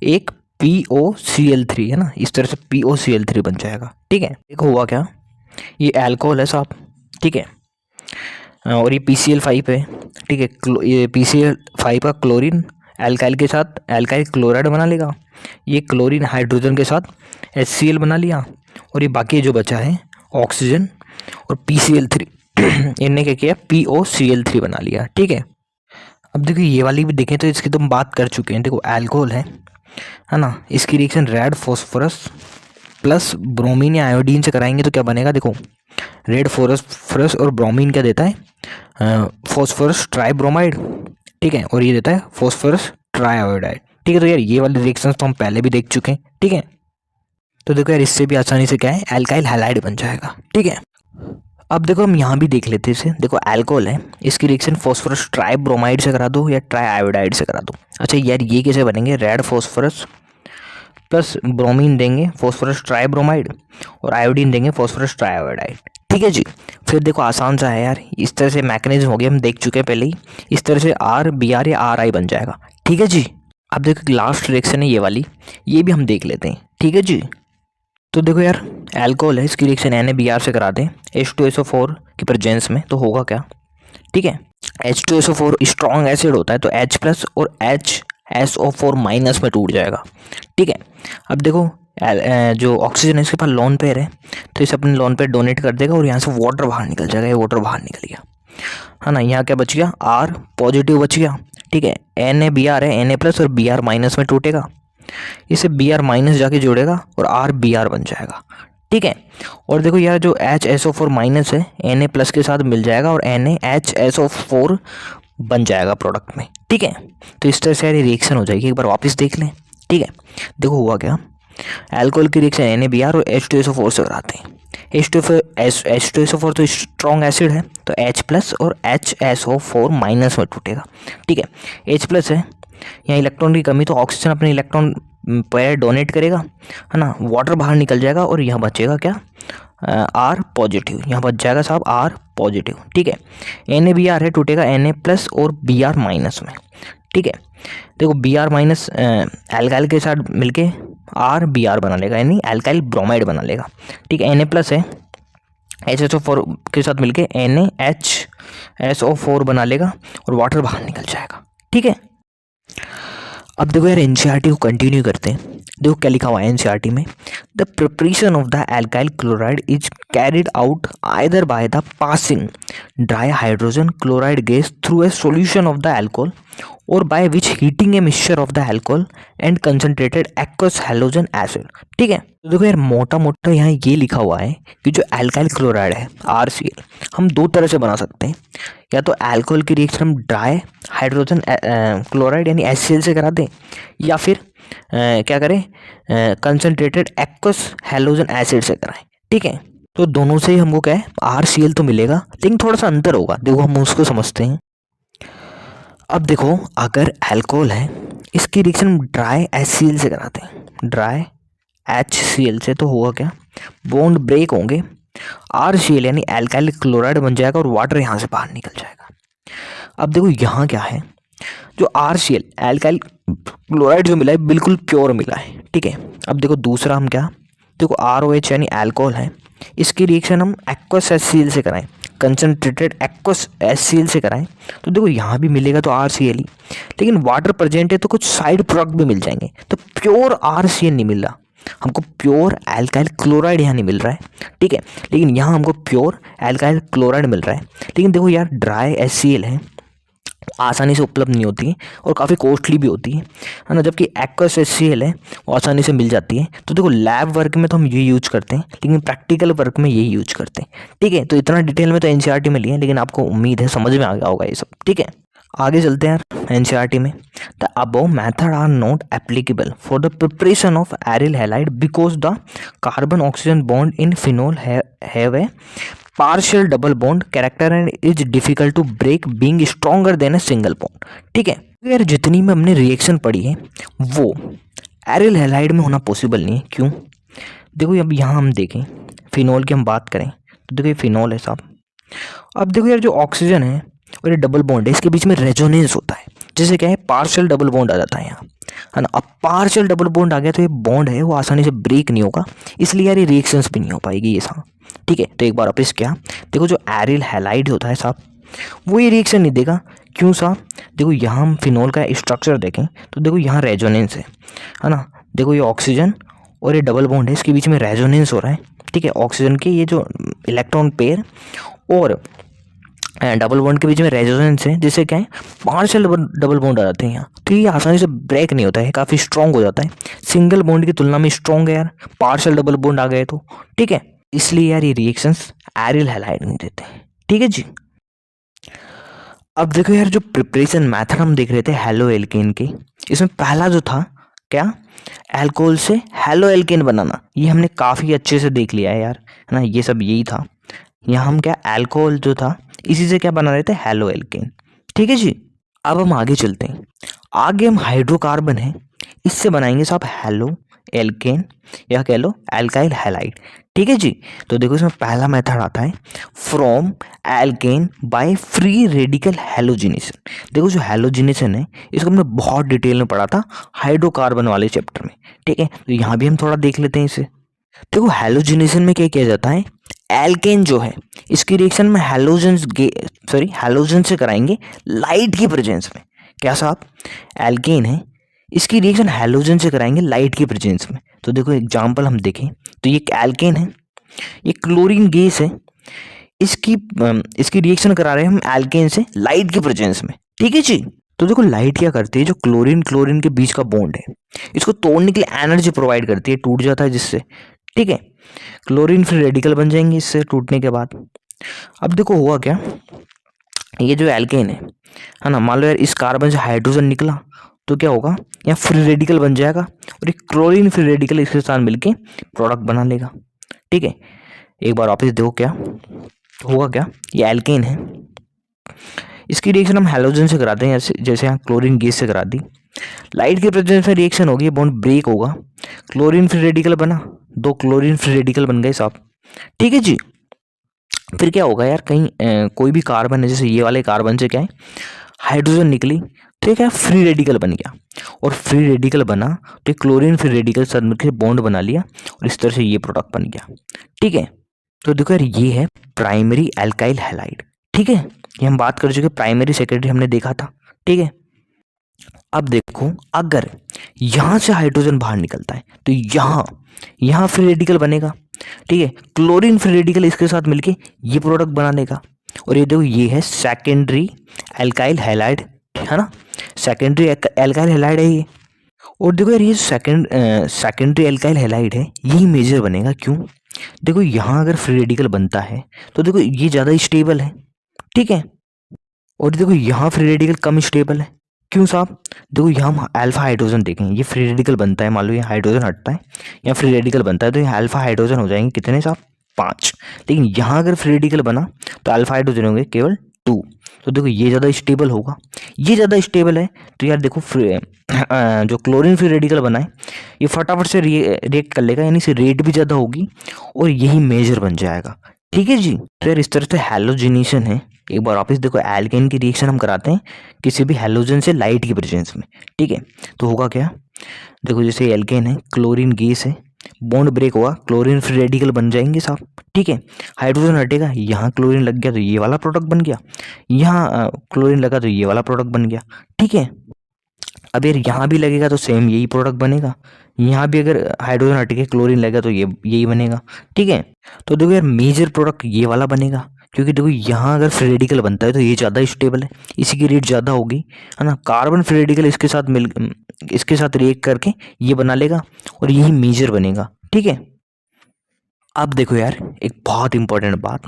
एक POCl3 है ना, इस तरह से POCl3 बन जाएगा। ठीक है, देखो हुआ क्या, ये अल्कोहल है साहब। ठीक है, और ये PCl5 है। ठीक है, ये PCl5 का क्लोरीन एल्काइल के साथ एल्काइल क्लोराइड बना लेगा, ये क्लोरीन हाइड्रोजन के साथ HCl बना लिया और ये बाकी जो बचा है ऑक्सीजन और PCl3 इनने क्या किया, POCl3 बना लिया। ठीक है, अब देखो ये वाली भी देखें तो इसकी तो हम बात कर चुके हैं। देखो अल्कोहल है ना, इसकी reaction red phosphorus plus bromine या आयोडीन से कराएंगे तो क्या बनेगा, देखो रेड फॉस्फोरस और ब्रोमीन क्या देता है, फॉस्फोरस ट्राई ब्रोमाइड। ठीक है, और ये देता है फॉस्फोरस ट्राई आयोडाइड। ठीक है, तो यार ये वाले रिएक्शंस तो हम पहले भी देख चुके हैं। ठीक है, तो देखो यार इससे भी आसानी से क्या है, एल्काइल हैलाइड बन जाएगा। ठीक है, अब देखो हम यहाँ भी देख लेते हैं इसे। देखो अल्कोहल है, इसकी रिएक्शन फॉस्फोरस ट्राई ब्रोमाइड से करा दो या ट्राई आयोडाइड से करा दो। अच्छा यार ये कैसे बनेंगे, रेड फॉस्फोरस प्लस ब्रोमीन देंगे फॉस्फोरस ट्राई ब्रोमाइड और आयोडीन देंगे फॉस्फोरस ट्राई आयोडाइड। ठीक है जी, फिर देखो आसान सा है यार, इस तरह से मैकेनिज्म हो गया, हम देख चुके हैं पहले ही। इस तरह से RBr या RI बन जाएगा। ठीक है जी, अब देखो लास्ट रिएक्शन है ये वाली, ये भी हम देख लेते हैं। ठीक है जी, तो देखो यार अल्कोहल है, इसकी रिएक्शन NaBr से करा दें H2SO4 की प्रेजेंस में तो होगा क्या। ठीक है, H2SO4 स्ट्रॉन्ग एसिड होता है तो H प्लस और HSO4 माइनस में टूट जाएगा। ठीक है, अब देखो जो ऑक्सीजन है इसके पास लोन पेयर है तो इसे अपने लोन पेयर डोनेट कर देगा और यहाँ से वाटर बाहर निकल जाएगा। ये वाटर बाहर निकल गया, है ना, यहाँ क्या बच गया, R पॉजिटिव बच गया। ठीक है, NaBr है, Na प्लस और Br माइनस में टूटेगा, इसे Br माइनस जाके जोड़ेगा और RBr बन जाएगा। ठीक है, और देखो यार जो HSO4 माइनस है Na प्लस के साथ मिल जाएगा और NaHSO4 बन जाएगा प्रोडक्ट में। ठीक है, तो इस तरह से यार रिएक्शन हो जाएगी। एक बार वापस देख लें। ठीक है, देखो हुआ क्या, अल्कोहल की रिएक्शन NaBr और H2SO4 से कराते हैं। H2SO4 तो स्ट्रॉन्ग एसिड है तो H प्लस और HSO4 माइनस में टूटेगा। ठीक है, H प्लस है, यहाँ इलेक्ट्रॉन की कमी तो ऑक्सीजन अपने इलेक्ट्रॉन पेयर डोनेट करेगा, है ना, वाटर बाहर निकल जाएगा और यहाँ बचेगा क्या, R पॉजिटिव, यहाँ बच जाएगा साहब R पॉजिटिव। ठीक है, NaBr है, टूटेगा Na प्लस और Br माइनस में। ठीक है, देखो Br माइनस एल्काइल के साथ मिलके RBr बना लेगा, यानी एल्काइल ब्रोमाइड बना लेगा। ठीक है, Na प्लस है HSO4 के साथ मिलके NaH SO4 बना लेगा और वाटर बाहर निकल जाएगा। ठीक है, अब देखो यार एनसीईआरटी को कंटिन्यू करते हैं। देखो क्या लिखा हुआ है एनसीईआरटी में, the preparation of the alkyl chloride is carried out either by the passing dry hydrogen chloride gas through a solution of the alcohol और by which heating a mixture of the alcohol and concentrated aqueous halogen acid. ठीक है, तो देखो यार मोटा मोटा यहाँ ये लिखा हुआ है कि जो एल्काइल क्लोराइड है RCl हम दो तरह से बना सकते हैं, या तो अल्कोहल की रिएक्शन हम ड्राई हाइड्रोजन क्लोराइड यानी HCl से करा दें, या फिर क्या करें कंसनट्रेटेड एक्वस हैलोजन एसिड से कराएं। ठीक है, तो दोनों से ही हमको क्या है RCl तो मिलेगा, लेकिन थोड़ा सा अंतर होगा। देखो हम उसको समझते हैं। अब देखो अगर अल्कोहल है इसकी रिएक्शन ड्राई HCl से कराते हैं, ड्राई HCl से, तो होगा क्या, बॉन्ड ब्रेक होंगे, RCl यानी एल्काइल क्लोराइड बन जाएगा और वाटर यहाँ से बाहर निकल जाएगा। अब देखो यहाँ क्या है, जो RCl एल्काइल क्लोराइड जो मिला है बिल्कुल प्योर मिला है। ठीक है, अब देखो दूसरा हम क्या, देखो ROH यानी अल्कोहल है, इसकी रिएक्शन हम एक्वस HCl से कराएं, कंसनट्रेटेड एक्वस HCl से कराएं, तो देखो यहाँ भी मिलेगा तो RCl ही, लेकिन वाटर प्रेजेंट है तो कुछ साइड प्रोडक्ट भी मिल जाएंगे, तो प्योर RCl नहीं मिल रहा हमको, प्योर एल्काइल क्लोराइड यहाँ नहीं मिल रहा है। ठीक है, लेकिन यहाँ हमको प्योर एल्काइल क्लोराइड मिल रहा है। लेकिन देखो यार ड्राई HCl है, आसानी से उपलब्ध नहीं होती है और काफ़ी कॉस्टली भी होती है ना, जबकि एक्वस HCl है वो आसानी से मिल जाती है। तो देखो लैब वर्क में तो हम ये यूज करते हैं, लेकिन प्रैक्टिकल वर्क में यही यूज करते हैं। ठीक है, तो इतना डिटेल में तो एनसीईआरटी में लिए, लेकिन आपको उम्मीद है समझ में आ गया होगा ये सब। ठीक है, आगे चलते हैं यार एनसीईआरटी में। The above method are not applicable for the preparation of aryl halide because the carbon oxygen bond in phenol have a partial double bond character and is difficult to break being stronger than a single bond. ठीक है, तो यार जितनी में हमने reaction पढ़ी है वो एरिल हैलाइड में होना पॉसिबल नहीं है। क्यों, देखो अब यहाँ हम देखें फिनोल की हम बात करें तो देखो ये फिनोल है साहब। अब देखो यार जो ऑक्सीजन है और ये डबल बॉन्ड है, इसके बीच में रेजोनेंस होता है, जैसे क्या है पार्शियल डबल बॉन्ड आ जाता है यहाँ, है ना। अब पार्शियल डबल बॉन्ड आ गया तो ये बॉन्ड है वो आसानी से ब्रेक नहीं होगा, इसलिए यार ये रिएक्शंस भी नहीं हो पाएगी ये साहब। ठीक है, तो एक बार वापस क्या, देखो जो एरिल हैलाइड होता है साहब वो ये रिएक्शन नहीं देगा। क्यों साहब, देखो यहाँ हम फिनोल का स्ट्रक्चर देखें तो देखो यहाँ रेजोनेंस है ना। देखो ये ऑक्सीजन और ये डबल बॉन्ड है, इसके बीच में रेजोनेंस हो रहा है। ठीक है, ऑक्सीजन के ये जो इलेक्ट्रॉन पेयर और डबल बॉन्ड के बीच में रेजोनेंस है, जिससे क्या है पार्शियल डबल बॉन्ड आ जाते हैं यहाँ, तो ये आसानी से ब्रेक नहीं होता है, काफ़ी स्ट्रॉन्ग हो जाता है, सिंगल बॉन्ड की तुलना में स्ट्रॉन्ग है यार, पार्शियल डबल बॉन्ड आ गए तो। ठीक है, इसलिए यार ये रिएक्शंस एरिल हैलाइड नहीं देते हैं। ठीक है जी, अब देखो यार जो प्रिपरेशन मेथड हम देख रहे थे हेलो एल्केन के, इसमें पहला जो था क्या, अल्कोहल से हेलो एल्केन बनाना, ये हमने काफ़ी अच्छे से देख लिया है यार, है ना। ये सब यही था, यहाँ हम क्या अल्कोहल जो था इसी से क्या बना रहे थे हेलो एल्केन। ठीक है जी, अब हम आगे चलते हैं। आगे हम हाइड्रोकार्बन है इससे बनाएंगे साहब हेलो एल्केन या कह लो एल्काइल हैलाइड। ठीक है जी, तो देखो इसमें पहला मेथड आता है from alkane by free radical halogenation. देखो जो हैलोजिनेशन है इसको हमने बहुत डिटेल में पढ़ा था हाइड्रोकार्बन वाले चैप्टर में। ठीक है, तो यहाँ भी हम थोड़ा देख लेते हैं इसे। देखो हैलोजिनेशन में क्या किया जाता है, एल्केन जो है इसकी रिएक्शन में हैलोजन से कराएंगे लाइट की प्रेजेंस में। क्या साहब, एल्केन है इसकी रिएक्शन हैलोजन से कराएंगे लाइट की प्रेजेंस में। तो देखो एग्जांपल हम देखें तो ये एल्केन है, ये क्लोरीन गैस है, इसकी रिएक्शन करा रहे हैं हम एल्केन से लाइट की प्रेजेंस में। ठीक है जी, तो देखो लाइट क्या करती है, जो क्लोरीन के बीच का बॉन्ड है इसको तोड़ने के लिए एनर्जी प्रोवाइड करती है, टूट जाता है जिससे। ठीक है, क्लोरीन फ्री रेडिकल बन जाएंगे इससे टूटने के बाद। अब देखो हुआ क्या, ये जो एल्केन है ना, मान लो यार इस कार्बन से हाइड्रोजन निकला तो क्या होगा, यहाँ फ्री रेडिकल बन जाएगा और एक क्लोरीन फ्री रेडिकल इसके साथ मिलके प्रोडक्ट बना लेगा। ठीक है, एक बार वापस देखो क्या होगा, क्या ये एल्केन है, इसकी रिएक्शन हम हैलोजन से कराते हैं, जैसे यहाँ क्लोरीन गैस से करा दी, लाइट के प्रेजेंस में रिएक्शन होगी, बॉन्ड ब्रेक होगा, क्लोरीन फ्री रेडिकल बना, दो क्लोरीन फ्री रेडिकल बन गए साहब। ठीक है जी, फिर क्या होगा यार, कहीं कोई भी कार्बन है, जैसे ये वाले कार्बन से क्या है हाइड्रोजन निकली, ठीक है, फ्री रेडिकल बन गया, और फ्री रेडिकल बना तो क्लोरीन फ्री रेडिकल साथ मिलकर बॉन्ड बना लिया और इस तरह से ये प्रोडक्ट बन गया। ठीक है, तो देखो यार ये है प्राइमरी एल्काइल हैलाइड। ठीक है, ये हम बात कर चुके, प्राइमरी सेकेंडरी हमने देखा था। ठीक है, अब देखो अगर यहाँ से हाइड्रोजन बाहर निकलता है तो यहाँ फ्री रेडिकल बनेगा। ठीक है, क्लोरीन फ्री रेडिकल इसके साथ मिलके ये प्रोडक्ट बना लेगा। और ये देखो ये है सेकेंडरी एल्काइल हैलाइड, है ना, सेकेंडरी एल्काइल हैलाइड है ये। और देखो यार ये सेकेंडरी एल्काइल हैलाइड है, यही मेजर बनेगा। क्यों? देखो यहाँ अगर फ्री रेडिकल बनता है तो देखो ये ज़्यादा स्टेबल है। ठीक है, और देखो यहाँ फ्री रेडिकल कम स्टेबल है। क्यों साहब? देखो यहाँ हम अल्फा हाइड्रोजन देखेंगे, ये फ्री रेडिकल बनता है, मान लो ये हाइड्रोजन हटता है, यहाँ फ्री रेडिकल बनता है, तो यहाँ अल्फा हाइड्रोजन हो जाएंगे कितने साहब? 5। लेकिन यहाँ अगर फ्री रेडिकल बना तो अल्फा हाइड्रोजन होंगे केवल 2। तो देखो ये ज़्यादा स्टेबल होगा, ये ज़्यादा स्टेबल है। तो यार देखो जो क्लोरीन फ्री रेडिकल बना है ये फटाफट से रिएक्ट कर लेगा, यानी से रेट भी ज़्यादा होगी और यही मेजर बन जाएगा। ठीक है जी। तो यार इस तरह से हैलोजिनेशन है। एक बार वापस देखो, एल्केन की रिएक्शन हम कराते हैं किसी भी हैलोजन से लाइट की प्रेजेंस में। ठीक है, तो होगा क्या? देखो जैसे एल्केन है, क्लोरीन गैस है, बॉन्ड ब्रेक हुआ, क्लोरीन फ्री रेडिकल बन जाएंगे साहब। ठीक है, हाइड्रोजन हटेगा, यहाँ क्लोरीन लग गया तो ये वाला प्रोडक्ट बन गया, यहाँ क्लोरीन लगा तो ये वाला प्रोडक्ट बन गया। ठीक है, अब यार यहाँ भी लगेगा तो सेम यही प्रोडक्ट बनेगा, यहाँ भी अगर हाइड्रोजन हट के क्लोरीन लगेगा तो ये यही बनेगा। ठीक है, तो देखो यार मेजर प्रोडक्ट ये वाला बनेगा, क्योंकि देखो यहाँ अगर फ्री रेडिकल बनता है तो ये ज़्यादा स्टेबल है, इसी की रेट ज़्यादा होगी, है ना। कार्बन फ्री रेडिकल इसके साथ रिएक्ट करके ये बना लेगा और यही मेजर बनेगा। ठीक है, अब देखो यार एक बहुत इंपॉर्टेंट बात,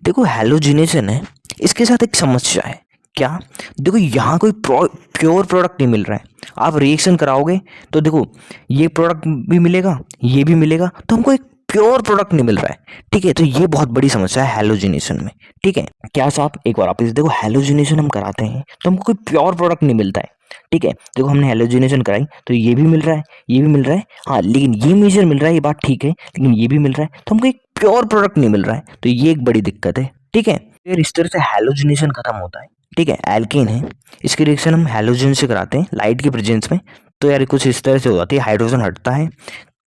देखो हैलोजिनेशन है, इसके साथ एक समस्या है। क्या? देखो यहाँ कोई प्योर प्रोडक्ट नहीं मिल रहा है। आप रिएक्शन कराओगे तो देखो ये प्रोडक्ट भी मिलेगा, ये भी मिलेगा, तो हमको एक प्योर प्रोडक्ट नहीं मिल रहा है। ठीक है, तो ये बहुत बड़ी समस्या है हैलोजिनेशन में। ठीक है, क्या साहब एक बार आप इसे देखो, हैलोजिनेशन हम कराते हैं तो हमको कोई प्योर प्रोडक्ट नहीं मिलता है। ठीक है, देखो हमने हैलोजिनेशन कराई तो ये भी मिल रहा है, ये भी मिल रहा है, हाँ, लेकिन ये मेजर मिल रहा है, ये बात ठीक है, लेकिन ये भी मिल रहा है, तो हमको एक प्योर प्रोडक्ट नहीं मिल रहा है, तो ये एक बड़ी दिक्कत है। ठीक है, फिर इस तरह से हैलोजिनेशन खत्म होता है। ठीक है, एल्केन है, इसकी रिएक्शन हम हैलोजन से कराते हैं लाइट की प्रेजेंस में, तो यार कुछ इस तरह से हो जाती है, हाइड्रोजन हटता है,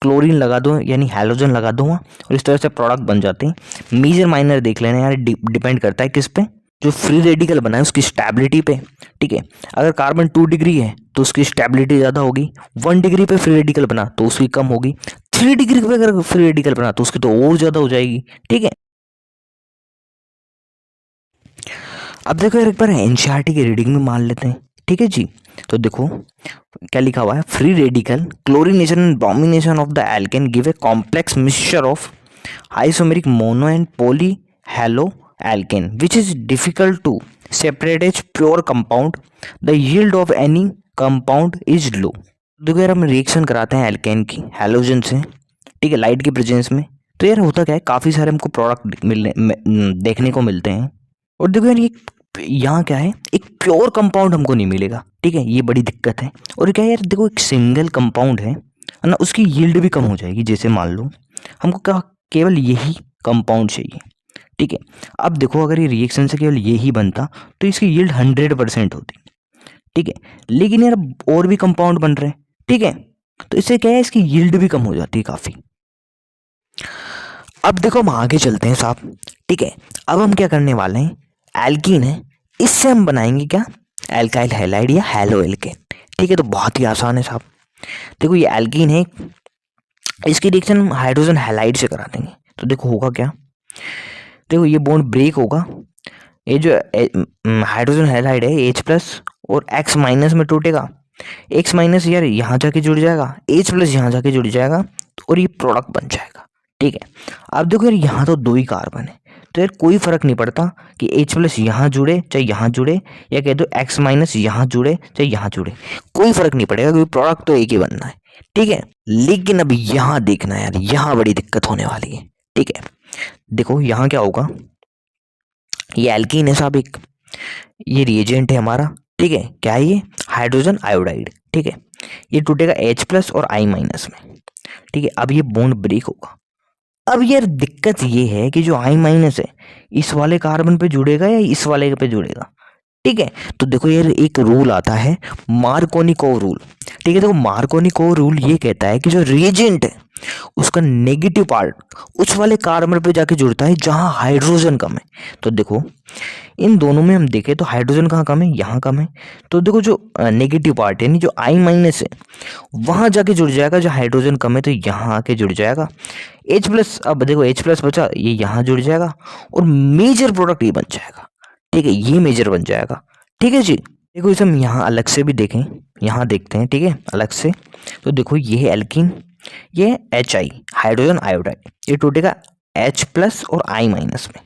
क्लोरीन लगा दो यानी हैलोजन लगा दो वहाँ, और इस तरह से प्रोडक्ट बन जाते हैं। मेजर माइनर देख लेना यार, डिपेंड करता है किस पे? जो फ्री रेडिकल बना है उसकी स्टेबिलिटी पे। ठीक है, अगर कार्बन 2 डिग्री है तो उसकी स्टेबिलिटी ज़्यादा होगी, 1 डिग्री पे फ्री रेडिकल बना तो उसकी कम होगी, 3 डिग्री पे अगर फ्री रेडिकल बना तो उसकी तो और ज़्यादा हो जाएगी। ठीक है, अब देखो यार एक बार एनसीईआरटी की रीडिंग में मान लेते हैं। ठीक है जी, तो देखो क्या लिखा हुआ है, free radical chlorination and bromination of the alkane give a complex mixture of isomeric mono and poly haloalkane which is difficult to separate as pure compound, the yield of any compound is low. देखो यार हम reaction कराते हैं alkene की halogen से, ठीक है, light की प्रेजेंस में, तो यार होता क्या है, काफ़ी सारे हमको प्रोडक्ट देखने को मिलते हैं। और देखो यार ये यहाँ क्या है, एक प्योर कंपाउंड हमको नहीं मिलेगा। ठीक है, ये बड़ी दिक्कत है। और क्या है यार, देखो एक सिंगल कंपाउंड है ना, उसकी यील्ड भी कम हो जाएगी। जैसे मान लो हमको क्या केवल यही कंपाउंड चाहिए। ठीक है, अब देखो अगर ये रिएक्शन से केवल यही बनता तो इसकी यील्ड 100% होती। ठीक है, लेकिन यार और भी कंपाउंड बन रहे हैं। ठीक है, तो इससे क्या है, इसकी यील्ड भी कम हो जाती है काफ़ी। अब देखो हम आगे चलते हैं साहब। ठीक है, अब हम क्या करने वाले हैं, एल्कीन है, इससे हम बनाएंगे क्या, एल्काइल हैलाइड या हैलो एल्केन। ठीक है, तो बहुत ही आसान है साहब। देखो ये एल्कीन है, इसकी रिएक्शन हम हाइड्रोजन हैलाइड से करा देंगे, तो देखो होगा क्या, देखो ये बॉन्ड ब्रेक होगा, ये जो हाइड्रोजन हैलाइड है H+ और X- में टूटेगा, X- यार यहाँ जाके जुड़ जाएगा, H+ यहाँ जाके जुड़ जाएगा और ये प्रोडक्ट बन जाएगा। ठीक है, अब देखो यार यहाँ तो 2 ही कार्बन है, तो यार कोई फर्क नहीं पड़ता कि H+ यहाँ जुड़े चाहे यहाँ जुड़े, या कह दो X- यहाँ जुड़े चाहे यहाँ जुड़े, कोई फर्क नहीं पड़ेगा, क्योंकि प्रोडक्ट तो एक ही बनना है। ठीक है, लेकिन अब यहाँ देखना यार, यहाँ बड़ी दिक्कत होने वाली है। ठीक है, देखो यहाँ क्या होगा, ये एल्कीन है साहब एक, ये रिएजेंट है हमारा। ठीक है, क्या है ये, हाइड्रोजन आयोडाइड। ठीक है, ये टूटेगा H+ और I- में। ठीक है, अब ये बॉन्ड ब्रेक होगा। अब यार दिक्कत ये है कि जो I- है इस वाले कार्बन पे जुड़ेगा या इस वाले पे जुड़ेगा। ठीक है, तो देखो यार एक रूल आता है मार्कोनिकोव रूल। ठीक है, देखो मार्कोनिकोव रूल ये कहता है कि जो रिएजेंट है उसका नेगेटिव पार्ट उस वाले कार्बन पे जाके जुड़ता है जहां हाइड्रोजन कम है। तो देखो इन दोनों में हम देखें तो हाइड्रोजन कहाँ कम है, यहाँ कम है। तो देखो जो नेगेटिव पार्ट यानी जो I माइनस है वहां जाके जुड़ जाएगा, जो हाइड्रोजन कम है तो यहाँ आके जुड़ जाएगा। H प्लस, अब देखो H प्लस बचा, ये यहाँ जुड़ जाएगा और मेजर प्रोडक्ट ये बन जाएगा। ठीक है, ये मेजर बन जाएगा। ठीक है जी। देखो इसे हम यहाँ अलग से भी देखें, यहाँ देखते हैं, ठीक है, अलग से। तो देखो ये है एल्कीन, ये HI हाइड्रोजन आयोडाइड, ये टूटेगा H प्लस और I माइनस में।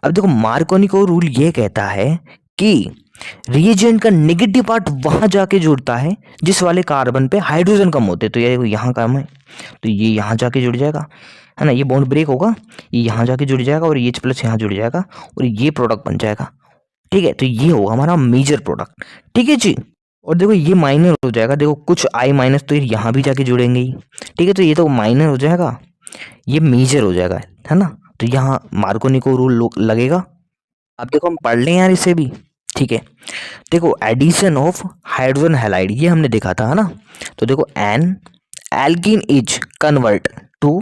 अब देखो मार्कोनी को रूल ये कहता है कि रिएजेंट का नेगेटिव पार्ट वहां जाके जुड़ता है जिस वाले कार्बन पे हाइड्रोजन कम होते। तो ये यहाँ कम है तो ये यहाँ जाके जुड़ जाएगा, है ना, ये बॉन्ड ब्रेक होगा, ये यहाँ जाके जुड़ जाएगा और ये H प्लस यहाँ जुड़ जाएगा और ये प्रोडक्ट बन जाएगा। ठीक है, तो ये होगा हमारा मेजर प्रोडक्ट। ठीक है जी। और देखो ये माइनर हो जाएगा, देखो कुछ I माइनस तो यहाँ भी जाके जुड़ेंगे ही। ठीक है, तो ये तो माइनर हो जाएगा, ये मेजर हो जाएगा, है ना। तो यहाँ मार्कोनी को रूल लगेगा। अब देखो हम पढ़ लें यार इसे भी। ठीक है, देखो एडिशन ऑफ हाइड्रोजन हैलाइड ये हमने देखा था, है ना। तो देखो an alkene is convert to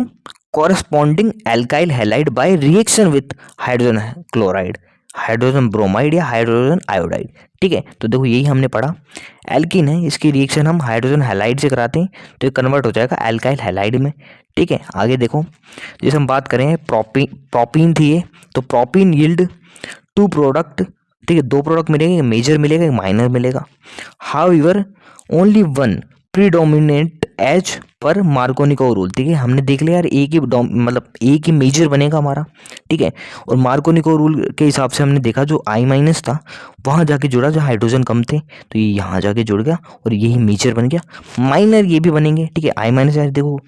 corresponding alkyl halide by reaction with hydrogen chloride, hydrogen bromide या हाइड्रोजन आयोडाइड। ठीक है, तो देखो यही हमने पढ़ा, एल्कीन है, इसकी रिएक्शन हम हाइड्रोजन हैलाइड से कराते हैं तो ये कन्वर्ट हो जाएगा एल्काइल हैलाइड में। ठीक है, आगे देखो जैसे हम बात करें प्रोपीन थी ये, तो प्रोपीन यील्ड 2 प्रोडक्ट। ठीक है, 2 प्रोडक्ट मिलेंगे, मेजर मिलेगा, एक माइनर मिलेगा। However only 1 predominant as per Markovnikov का रूल। ठीक है, हमने देख लिया यार एक ही मतलब एक ही मेजर बनेगा हमारा। ठीक है, और मार्कोनी का रूल के हिसाब से हमने देखा जो I माइनस था वहां जाके जुड़ा, जहाँ हाइड्रोजन कम थे तो ये यहाँ जाके जुड़ गया और यही मेजर बन गया। माइनर ये भी बनेंगे। ठीक है, I माइनस यार देखो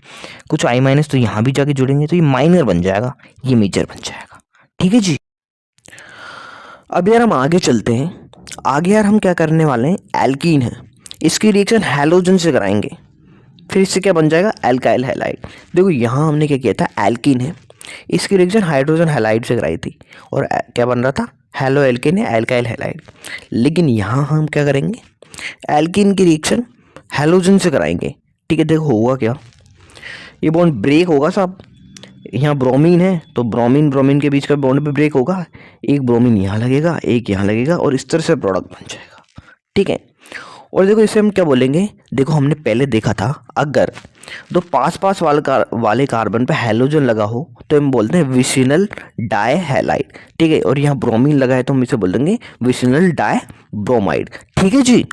कुछ I माइनस तो यहाँ भी जाके जुड़ेंगे तो ये माइनर बन जाएगा, ये मेजर बन जाएगा। ठीक है जी। अब यार हम आगे चलते हैं। आगे यार हम क्या करने वाले हैं, एल्कीन है, इसकी रिएक्शन हैलोजन से कराएंगे, फिर इससे क्या बन जाएगा, एल्काइल हैलाइड। देखो यहाँ हमने क्या किया था, एल्कीन है, इसकी रिएक्शन हाइड्रोजन हैलाइड से कराई थी और क्या बन रहा था, हेलो एल्कीन है, एल्काइल हैलाइड। लेकिन यहाँ हम क्या करेंगे, एल्कीन की रिएक्शन हैलोजन से कराएंगे। ठीक है, देखो होगा क्या, ये बॉन्ड ब्रेक होगा साहब, यहाँ ब्रोमीन है तो ब्रोमीन ब्रोमीन के बीच का बॉन्ड पे ब्रेक होगा, एक ब्रोमीन यहाँ लगेगा, एक यहाँ लगेगा और इस तरह से प्रोडक्ट बन जाएगा। ठीक है, और देखो इसे हम क्या बोलेंगे, देखो हमने पहले देखा था अगर दो पास पास वाले कार्बन पे हैलोजन लगा हो तो हम बोलते हैं विसिनल डाई हैलाइड। ठीक है, और यहाँ ब्रोमीन लगा है तो हम इसे बोल देंगे विसिनल डाई ब्रोमाइड। ठीक है जी।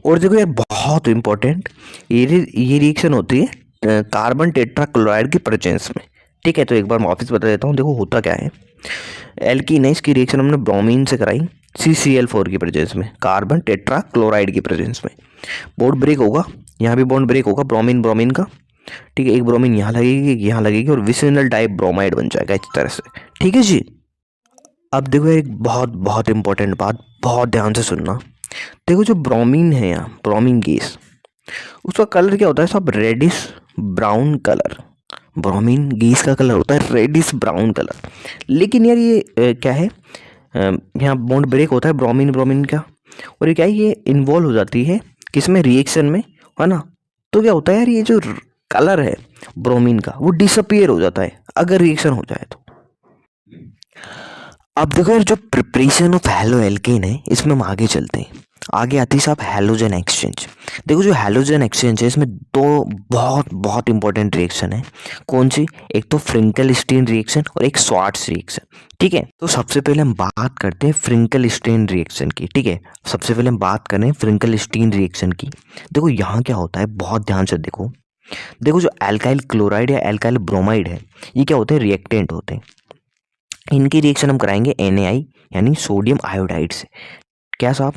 और देखो यार बहुत इंपॉर्टेंट ये रिएक्शन होती है कार्बन टेट्रा क्लोराइड की प्रेजेंस में। ठीक है, तो एक बार मैं वापस बता देता हूँ, देखो होता क्या है, एल्कीन है, इसकी रिएक्शन हमने ब्रोमीन से कराई CCl4 की प्रेजेंस में, कार्बन टेट्रा क्लोराइड की प्रेजेंस में, बॉन्ड ब्रेक होगा, यहाँ भी बॉन्ड ब्रेक होगा ब्रोमीन ब्रोमीन का। ठीक है, एक ब्रोमीन यहाँ लगेगी, एक यहाँ लगेगी और विसिनल डाई ब्रोमाइड बन जाएगा इस तरह से। ठीक है जी। अब देखो एक बहुत बहुत इंपॉर्टेंट बात, बहुत ध्यान से सुनना। देखो जो ब्रोमीन है यहाँ, ब्रोमीन गैस, उसका कलर क्या होता है सब, reddish brown colour. Bromine gas का कलर होता है रेडिश ब्राउन कलर। लेकिन यार ये क्या है, यहाँ बॉन्ड ब्रेक होता है ब्रोमीन ब्रोमीन का, और ये क्या है, ये इन्वॉल्व हो जाती है किसमें, रिएक्शन में, है ना। तो क्या होता है यार, ये जो कलर है ब्रोमीन का वो डिसअपियर हो जाता है अगर रिएक्शन हो जाए तो। अब देखो यार जो प्रिपरेशन ऑफ हेलो एल्केन है इसमें हम आगे चलते हैं। आगे आती है साहब हैलोजन एक्सचेंज। देखो जो हैलोजन एक्सचेंज है इसमें 2 बहुत बहुत इंपॉर्टेंट रिएक्शन है। कौन सी, एक तो फ्रिंकल स्टेन रिएक्शन और एक स्वार्ट्स रिएक्शन। ठीक है, तो सबसे पहले हम बात करते हैं फ्रिंकल स्टेन रिएक्शन की। ठीक है, सबसे पहले हम बात करें फ्रिंकल स्टेन रिएक्शन की। देखो यहाँ क्या होता है, बहुत ध्यान से देखो। देखो जो एल्काइल क्लोराइड या एल्काइल ब्रोमाइड है ये क्या होते हैं, रिएक्टेंट होते हैं। इनकी रिएक्शन हम कराएंगे NaI यानी सोडियम आयोडाइड से। क्या साहब,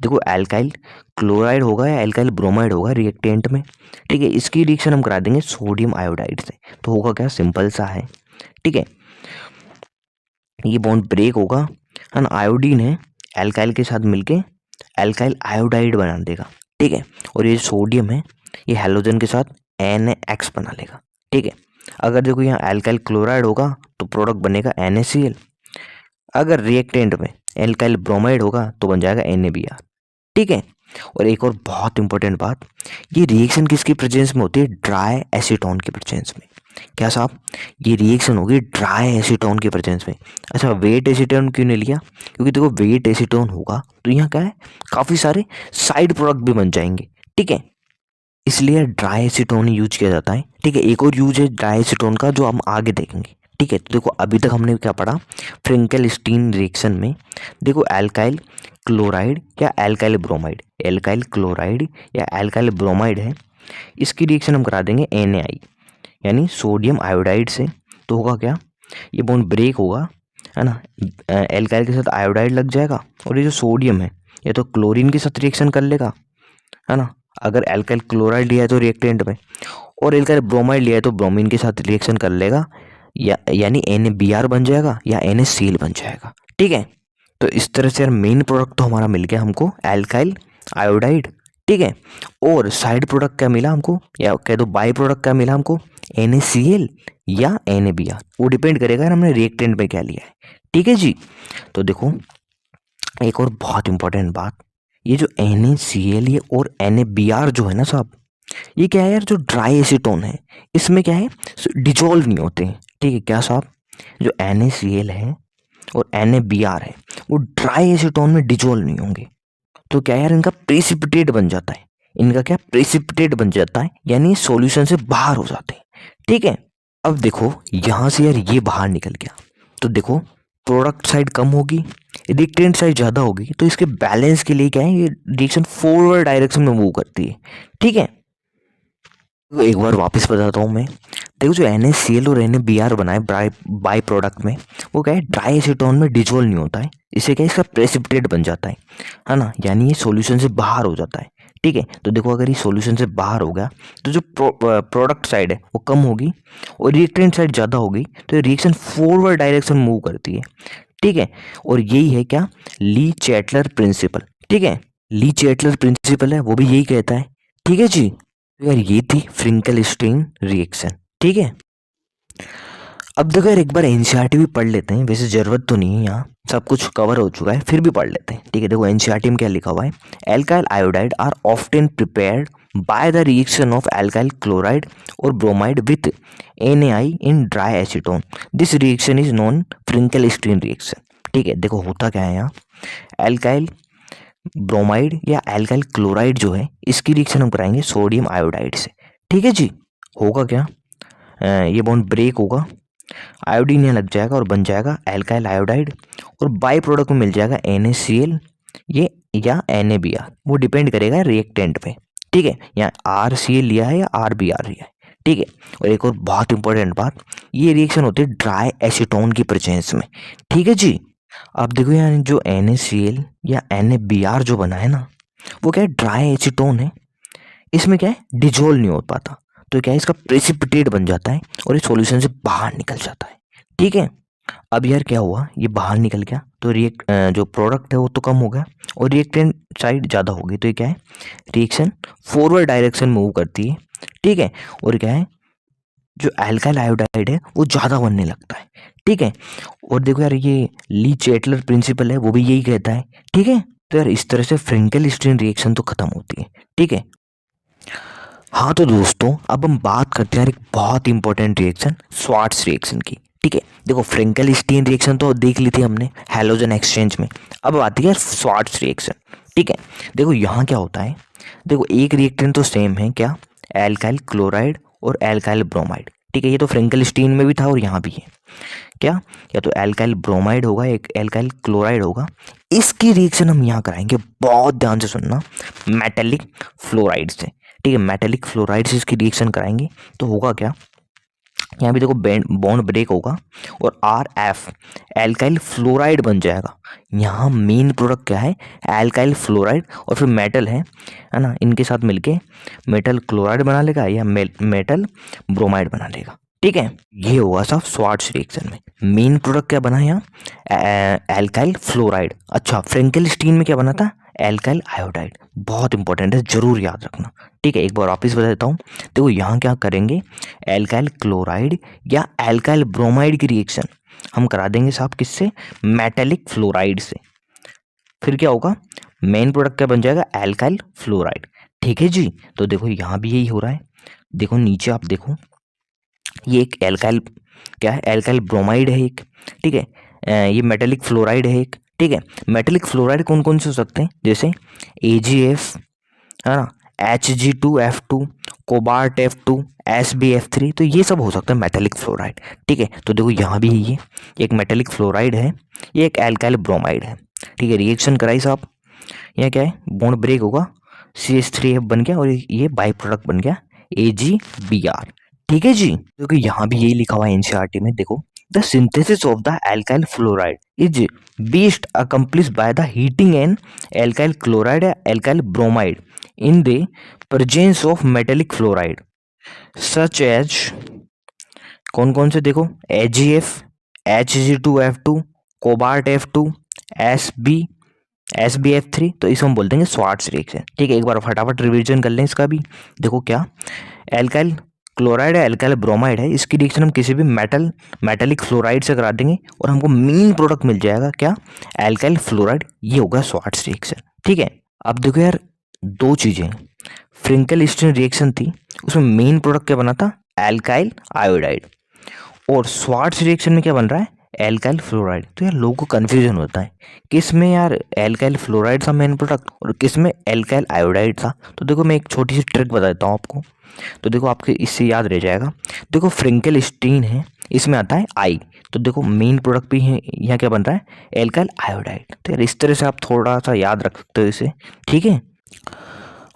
देखो एल्काइल क्लोराइड होगा या एल्काइल ब्रोमाइड होगा रिएक्टेंट में। ठीक है, इसकी रिएक्शन हम करा देंगे सोडियम आयोडाइड से। तो होगा क्या, सिंपल सा है। ठीक है, ये बॉन्ड ब्रेक होगा, है ना, आयोडीन है एल्काइल के साथ मिलके एल्काइल आयोडाइड बना देगा। ठीक है, और ये सोडियम है ये हैलोजन के साथ NaX बना लेगा। ठीक है, अगर देखो यहाँ एल्काइल क्लोराइड होगा तो प्रोडक्ट बनेगा NaCl। अगर रिएक्टेंट में एल्काइल ब्रोमाइड होगा तो बन जाएगा NaBr। ठीक है, और एक और बहुत इंपॉर्टेंट बात, ये रिएक्शन किसकी प्रेजेंस में होती है, ड्राई एसीटोन के प्रेजेंस में। क्या साहब, ये रिएक्शन होगी ड्राई एसीटोन के प्रेजेंस में। अच्छा, वेट एसीटोन क्यों नहीं लिया? क्योंकि देखो वेट एसीटोन होगा तो यहाँ क्या है, काफ़ी सारे साइड प्रोडक्ट भी बन जाएंगे, ठीक है, इसलिए ड्राई एसीटोन यूज किया जाता है, ठीक है। एक और यूज है ड्राई एसीटोन का जो हम आगे देखेंगे, ठीक है। तो देखो अभी तक हमने क्या पढ़ा, फ्रेंकेल स्टीन रिएक्शन में देखो एल्काइल क्लोराइड या एल्काइल ब्रोमाइड, एल्काइल क्लोराइड या एल्काइल ब्रोमाइड है, इसकी रिएक्शन हम करा देंगे NaI यानी सोडियम आयोडाइड से। तो होगा क्या, ये बॉन्ड ब्रेक होगा, है ना, एल्काइल के साथ आयोडाइड लग जाएगा और ये जो सोडियम है ये तो क्लोरीन के साथ रिएक्शन कर लेगा, है ना। अगर एल्काइल क्लोराइड लिया है तो रिएक्टेंट में, और एल्काइल ब्रोमाइड लिया है तो ब्रोमीन के साथ रिएक्शन कर लेगा, यानी NaBr बन जाएगा या NaCl बन जाएगा, ठीक है। तो इस तरह से यार मेन प्रोडक्ट तो हमारा मिल गया हमको एल्काइल आयोडाइड, ठीक है। और साइड प्रोडक्ट क्या मिला हमको, या कह दो बाई प्रोडक्ट क्या मिला हमको, NaCl या NaBr, वो डिपेंड करेगा हमने रिएक्टेंट में क्या लिया है, ठीक है जी। तो देखो एक और बहुत इंपॉर्टेंट बात, ये जो NaCl ये और NaBr जो है ना साहब, ये क्या है यार, जो ड्राई एसीटोन है इसमें क्या है, डिजोल्व नहीं होते हैं, ठीक है। क्या साहब, जो NaCl है और NaBr है वो ड्राई एसीटोन में डिजोल्व नहीं होंगे, तो क्या यार इनका प्रेसिपिटेट बन जाता है, इनका क्या प्रेसिपिटेट बन जाता है, यानी सॉल्यूशन से बाहर हो जाते हैं, ठीक है। अब देखो यहाँ से यार ये बाहर निकल गया, तो देखो प्रोडक्ट साइड कम होगी, रिएक्टेंट साइड ज़्यादा होगी, तो इसके बैलेंस के लिए क्या है, ये रिएक्शन फॉरवर्ड डायरेक्शन में मूव करती है, ठीक है। तो एक बार वापस बताता हूँ मैं, देखो जो NaCl और NaBr बनाए बाई प्रोडक्ट में, वो क्या है ड्राई एसीटोन में डिजोल्व नहीं होता है, इससे क्या है इसका प्रेसिपिटेट बन जाता है ना, यानी ये सॉल्यूशन से बाहर हो जाता है, ठीक है। तो देखो अगर ये सॉल्यूशन से बाहर हो गया तो जो प्रोडक्ट साइड है वो कम होगी और रिएक्टेंट साइड ज़्यादा होगी, तो ये रिएक्शन फॉरवर्ड डायरेक्शन मूव करती है, ठीक है। और यही है क्या, ली चैटलर प्रिंसिपल, ठीक है। ली चैटलर प्रिंसिपल है वो भी यही कहता है, ठीक है जी। तो यार ये थी फ्रिंकल स्टीन रिएक्शन, ठीक है। अब देखो यार एक बार एनसीईआरटी भी पढ़ लेते हैं, वैसे जरूरत तो नहीं है, यहाँ सब कुछ कवर हो चुका है, फिर भी पढ़ लेते हैं, ठीक है। देखो एनसीईआरटी में क्या लिखा हुआ है, alkyl iodide are often prepared by the reaction of alkyl chloride और bromide with NaI in dry acetone, this reaction is known Finkelstein reaction, ठीक है। देखो होता क्या है यहाँ, एल्काइल ब्रोमाइड या एल्काइल क्लोराइड जो है इसकी रिएक्शन हम कराएंगे सोडियम आयोडाइड से, ठीक है जी। होगा क्या, ये बॉन्ड ब्रेक होगा, आयोडीन यहाँ लग जाएगा और बन जाएगा एल्काइल आयोडाइड, और बाई प्रोडक्ट में मिल जाएगा NaCl ये या NaBr, वो डिपेंड करेगा रिएक्टेंट पे, ठीक है। यहाँ RCl लिया है या RBr लिया है, ठीक है। और एक और बहुत इंपॉर्टेंट बात, ये रिएक्शन होती है ड्राई एसीटोन की प्रेजेंस में, ठीक है जी। अब देखो यहाँ जो NaCl या NaBr जो बना है ना, वो क्या है ड्राई एसीटोन है, इसमें क्या है डिजोल्व नहीं हो पाता, तो क्या है इसका प्रेसिपिटेट बन जाता है और ये सॉल्यूशन से बाहर निकल जाता है, ठीक है। अब यार क्या हुआ, ये बाहर निकल गया तो जो प्रोडक्ट है वो तो कम हो गया और रिएक्टेंट साइड ज़्यादा होगी, तो ये क्या है रिएक्शन फॉरवर्ड डायरेक्शन मूव करती है, ठीक है। और क्या है जो एल्काइल आयोडाइड है वो ज़्यादा बनने लगता है, ठीक है। और देखो यार ये ली चैटलर प्रिंसिपल है वो भी यही कहता है, ठीक है। तो यार इस तरह से फ्रेंकेल स्टीन रिएक्शन तो खत्म होती है, ठीक है। हाँ तो दोस्तों अब हम बात करते हैं यार एक बहुत इंपॉर्टेंट रिएक्शन, स्वार्ट्स रिएक्शन की, ठीक है। देखो फ्रेंकेल स्टीन रिएक्शन तो देख ली थी हमने हैलोजन एक्सचेंज में, अब आती है स्वार्ट्स रिएक्शन, ठीक है। देखो यहाँ क्या होता है, देखो एक रिएक्टेंट तो सेम है क्या, एल्काइल क्लोराइड और एल्काइल ब्रोमाइड, ठीक है। ये तो फ्रेंकेल स्टीन में भी था और यहाँ भी है क्या, या तो एल्काइल ब्रोमाइड होगा एक एल्काइल क्लोराइड होगा, इसकी रिएक्शन हम यहाँ कराएंगे, बहुत ध्यान से सुनना, मेटेलिक फ्लोराइड से, ठीक है। मेटेलिक फ्लोराइड से इसकी रिएक्शन कराएंगे तो होगा क्या, यहाँ भी देखो बॉन्ड ब्रेक होगा और RF एल्काइल फ्लोराइड बन जाएगा, यहाँ मेन प्रोडक्ट क्या है एल्काइल फ्लोराइड और फिर मेटल है ना, इनके साथ मिलके मेटल क्लोराइड बना लेगा या मेटल ब्रोमाइड बना लेगा, ठीक है। ये होगा सब स्वार्ट्स रिएक्शन में, मेन प्रोडक्ट क्या बना यहाँ एल्काइल फ्लोराइड। अच्छा फ्रेंकेल स्टीन में क्या बना था, एल्काइल आयोडाइड, बहुत इंपॉर्टेंट है जरूर याद रखना, ठीक है। एक बार वापस बता देता हूँ, देखो यहाँ क्या करेंगे, एल्काइल क्लोराइड या एल्काइल ब्रोमाइड की रिएक्शन हम करा देंगे साहब किससे, मेटेलिक फ्लोराइड से, फिर क्या होगा मेन प्रोडक्ट क्या बन जाएगा एल्काइल फ्लोराइड, ठीक है जी। तो देखो यहाँ भी यही हो रहा है, देखो नीचे आप देखो ये एक एल्काइल, क्या है, एल्काइल ब्रोमाइड है एक, ठीक है। ये मेटेलिक फ्लोराइड है एक, ठीक है। मेटेलिक फ्लोराइड कौन कौन से हो सकते हैं, जैसे AgF, है ना, Hg2F2, कोबाल्ट F2, SbF3, तो ये सब हो सकता है मेटेलिक फ्लोराइड, ठीक है। तो देखो यहाँ भी ये एक मेटेलिक फ्लोराइड है, ये एक एल्काइल ब्रोमाइड है, ठीक है। रिएक्शन कराई साहब, यहाँ क्या है, बॉन्ड ब्रेक होगा, CH3F बन गया और ये बाई प्रोडक्ट बन गया AgBr, ठीक है जी। क्योंकि यहाँ भी यही लिखा हुआ है NCERT में, देखो the synthesis of the alkyl fluoride is best accomplish by the heating an alkyl chloride या alkyl bromide in the presence of metallic fluoride such as, कौन कौन से, देखो AgF, Hg2F2, cobalt F2, SbF3, तो इसको हम बोल देंगे स्वार्ट्स रिएक्शन, ठीक है। एक बार फटाफट रिवीजन कर लें इसका भी। देखो क्या, एल्काइल क्लोराइड है, एल्काइल ब्रोमाइड है, इसकी रिएक्शन हम किसी भी मेटेलिक फ्लोराइड से करा देंगे और हमको मेन प्रोडक्ट मिल जाएगा क्या, एल्काइल फ्लोराइड, ये होगा स्वार्ट्स रिएक्शन, ठीक है। अब देखो यार, दो चीजें, फ्रिंकल स्टीन रिएक्शन थी, उसमें मेन प्रोडक्ट क्या बना था, एल्काइल आयोडाइड, और स्वार्ट्स रिएक्शन में क्या बन रहा है, एल्काइल फ्लोराइड। तो यार लोगों को कन्फ्यूजन होता है किस में यार एल्काइल फ्लोराइड था मेन प्रोडक्ट और किस में एल्काइल आयोडाइड था। तो देखो मैं एक छोटी सी ट्रिक बता देता हूँ आपको, तो देखो आपके इससे याद रह जाएगा। देखो फ्रिंकल स्टीन है, इसमें आता है आई, तो देखो मेन प्रोडक्ट भी है, यहाँ क्या बन रहा है, एल्काइल आयोडाइड। तो यार इस तरह से आप थोड़ा सा याद रख सकते हो इसे, ठीक है।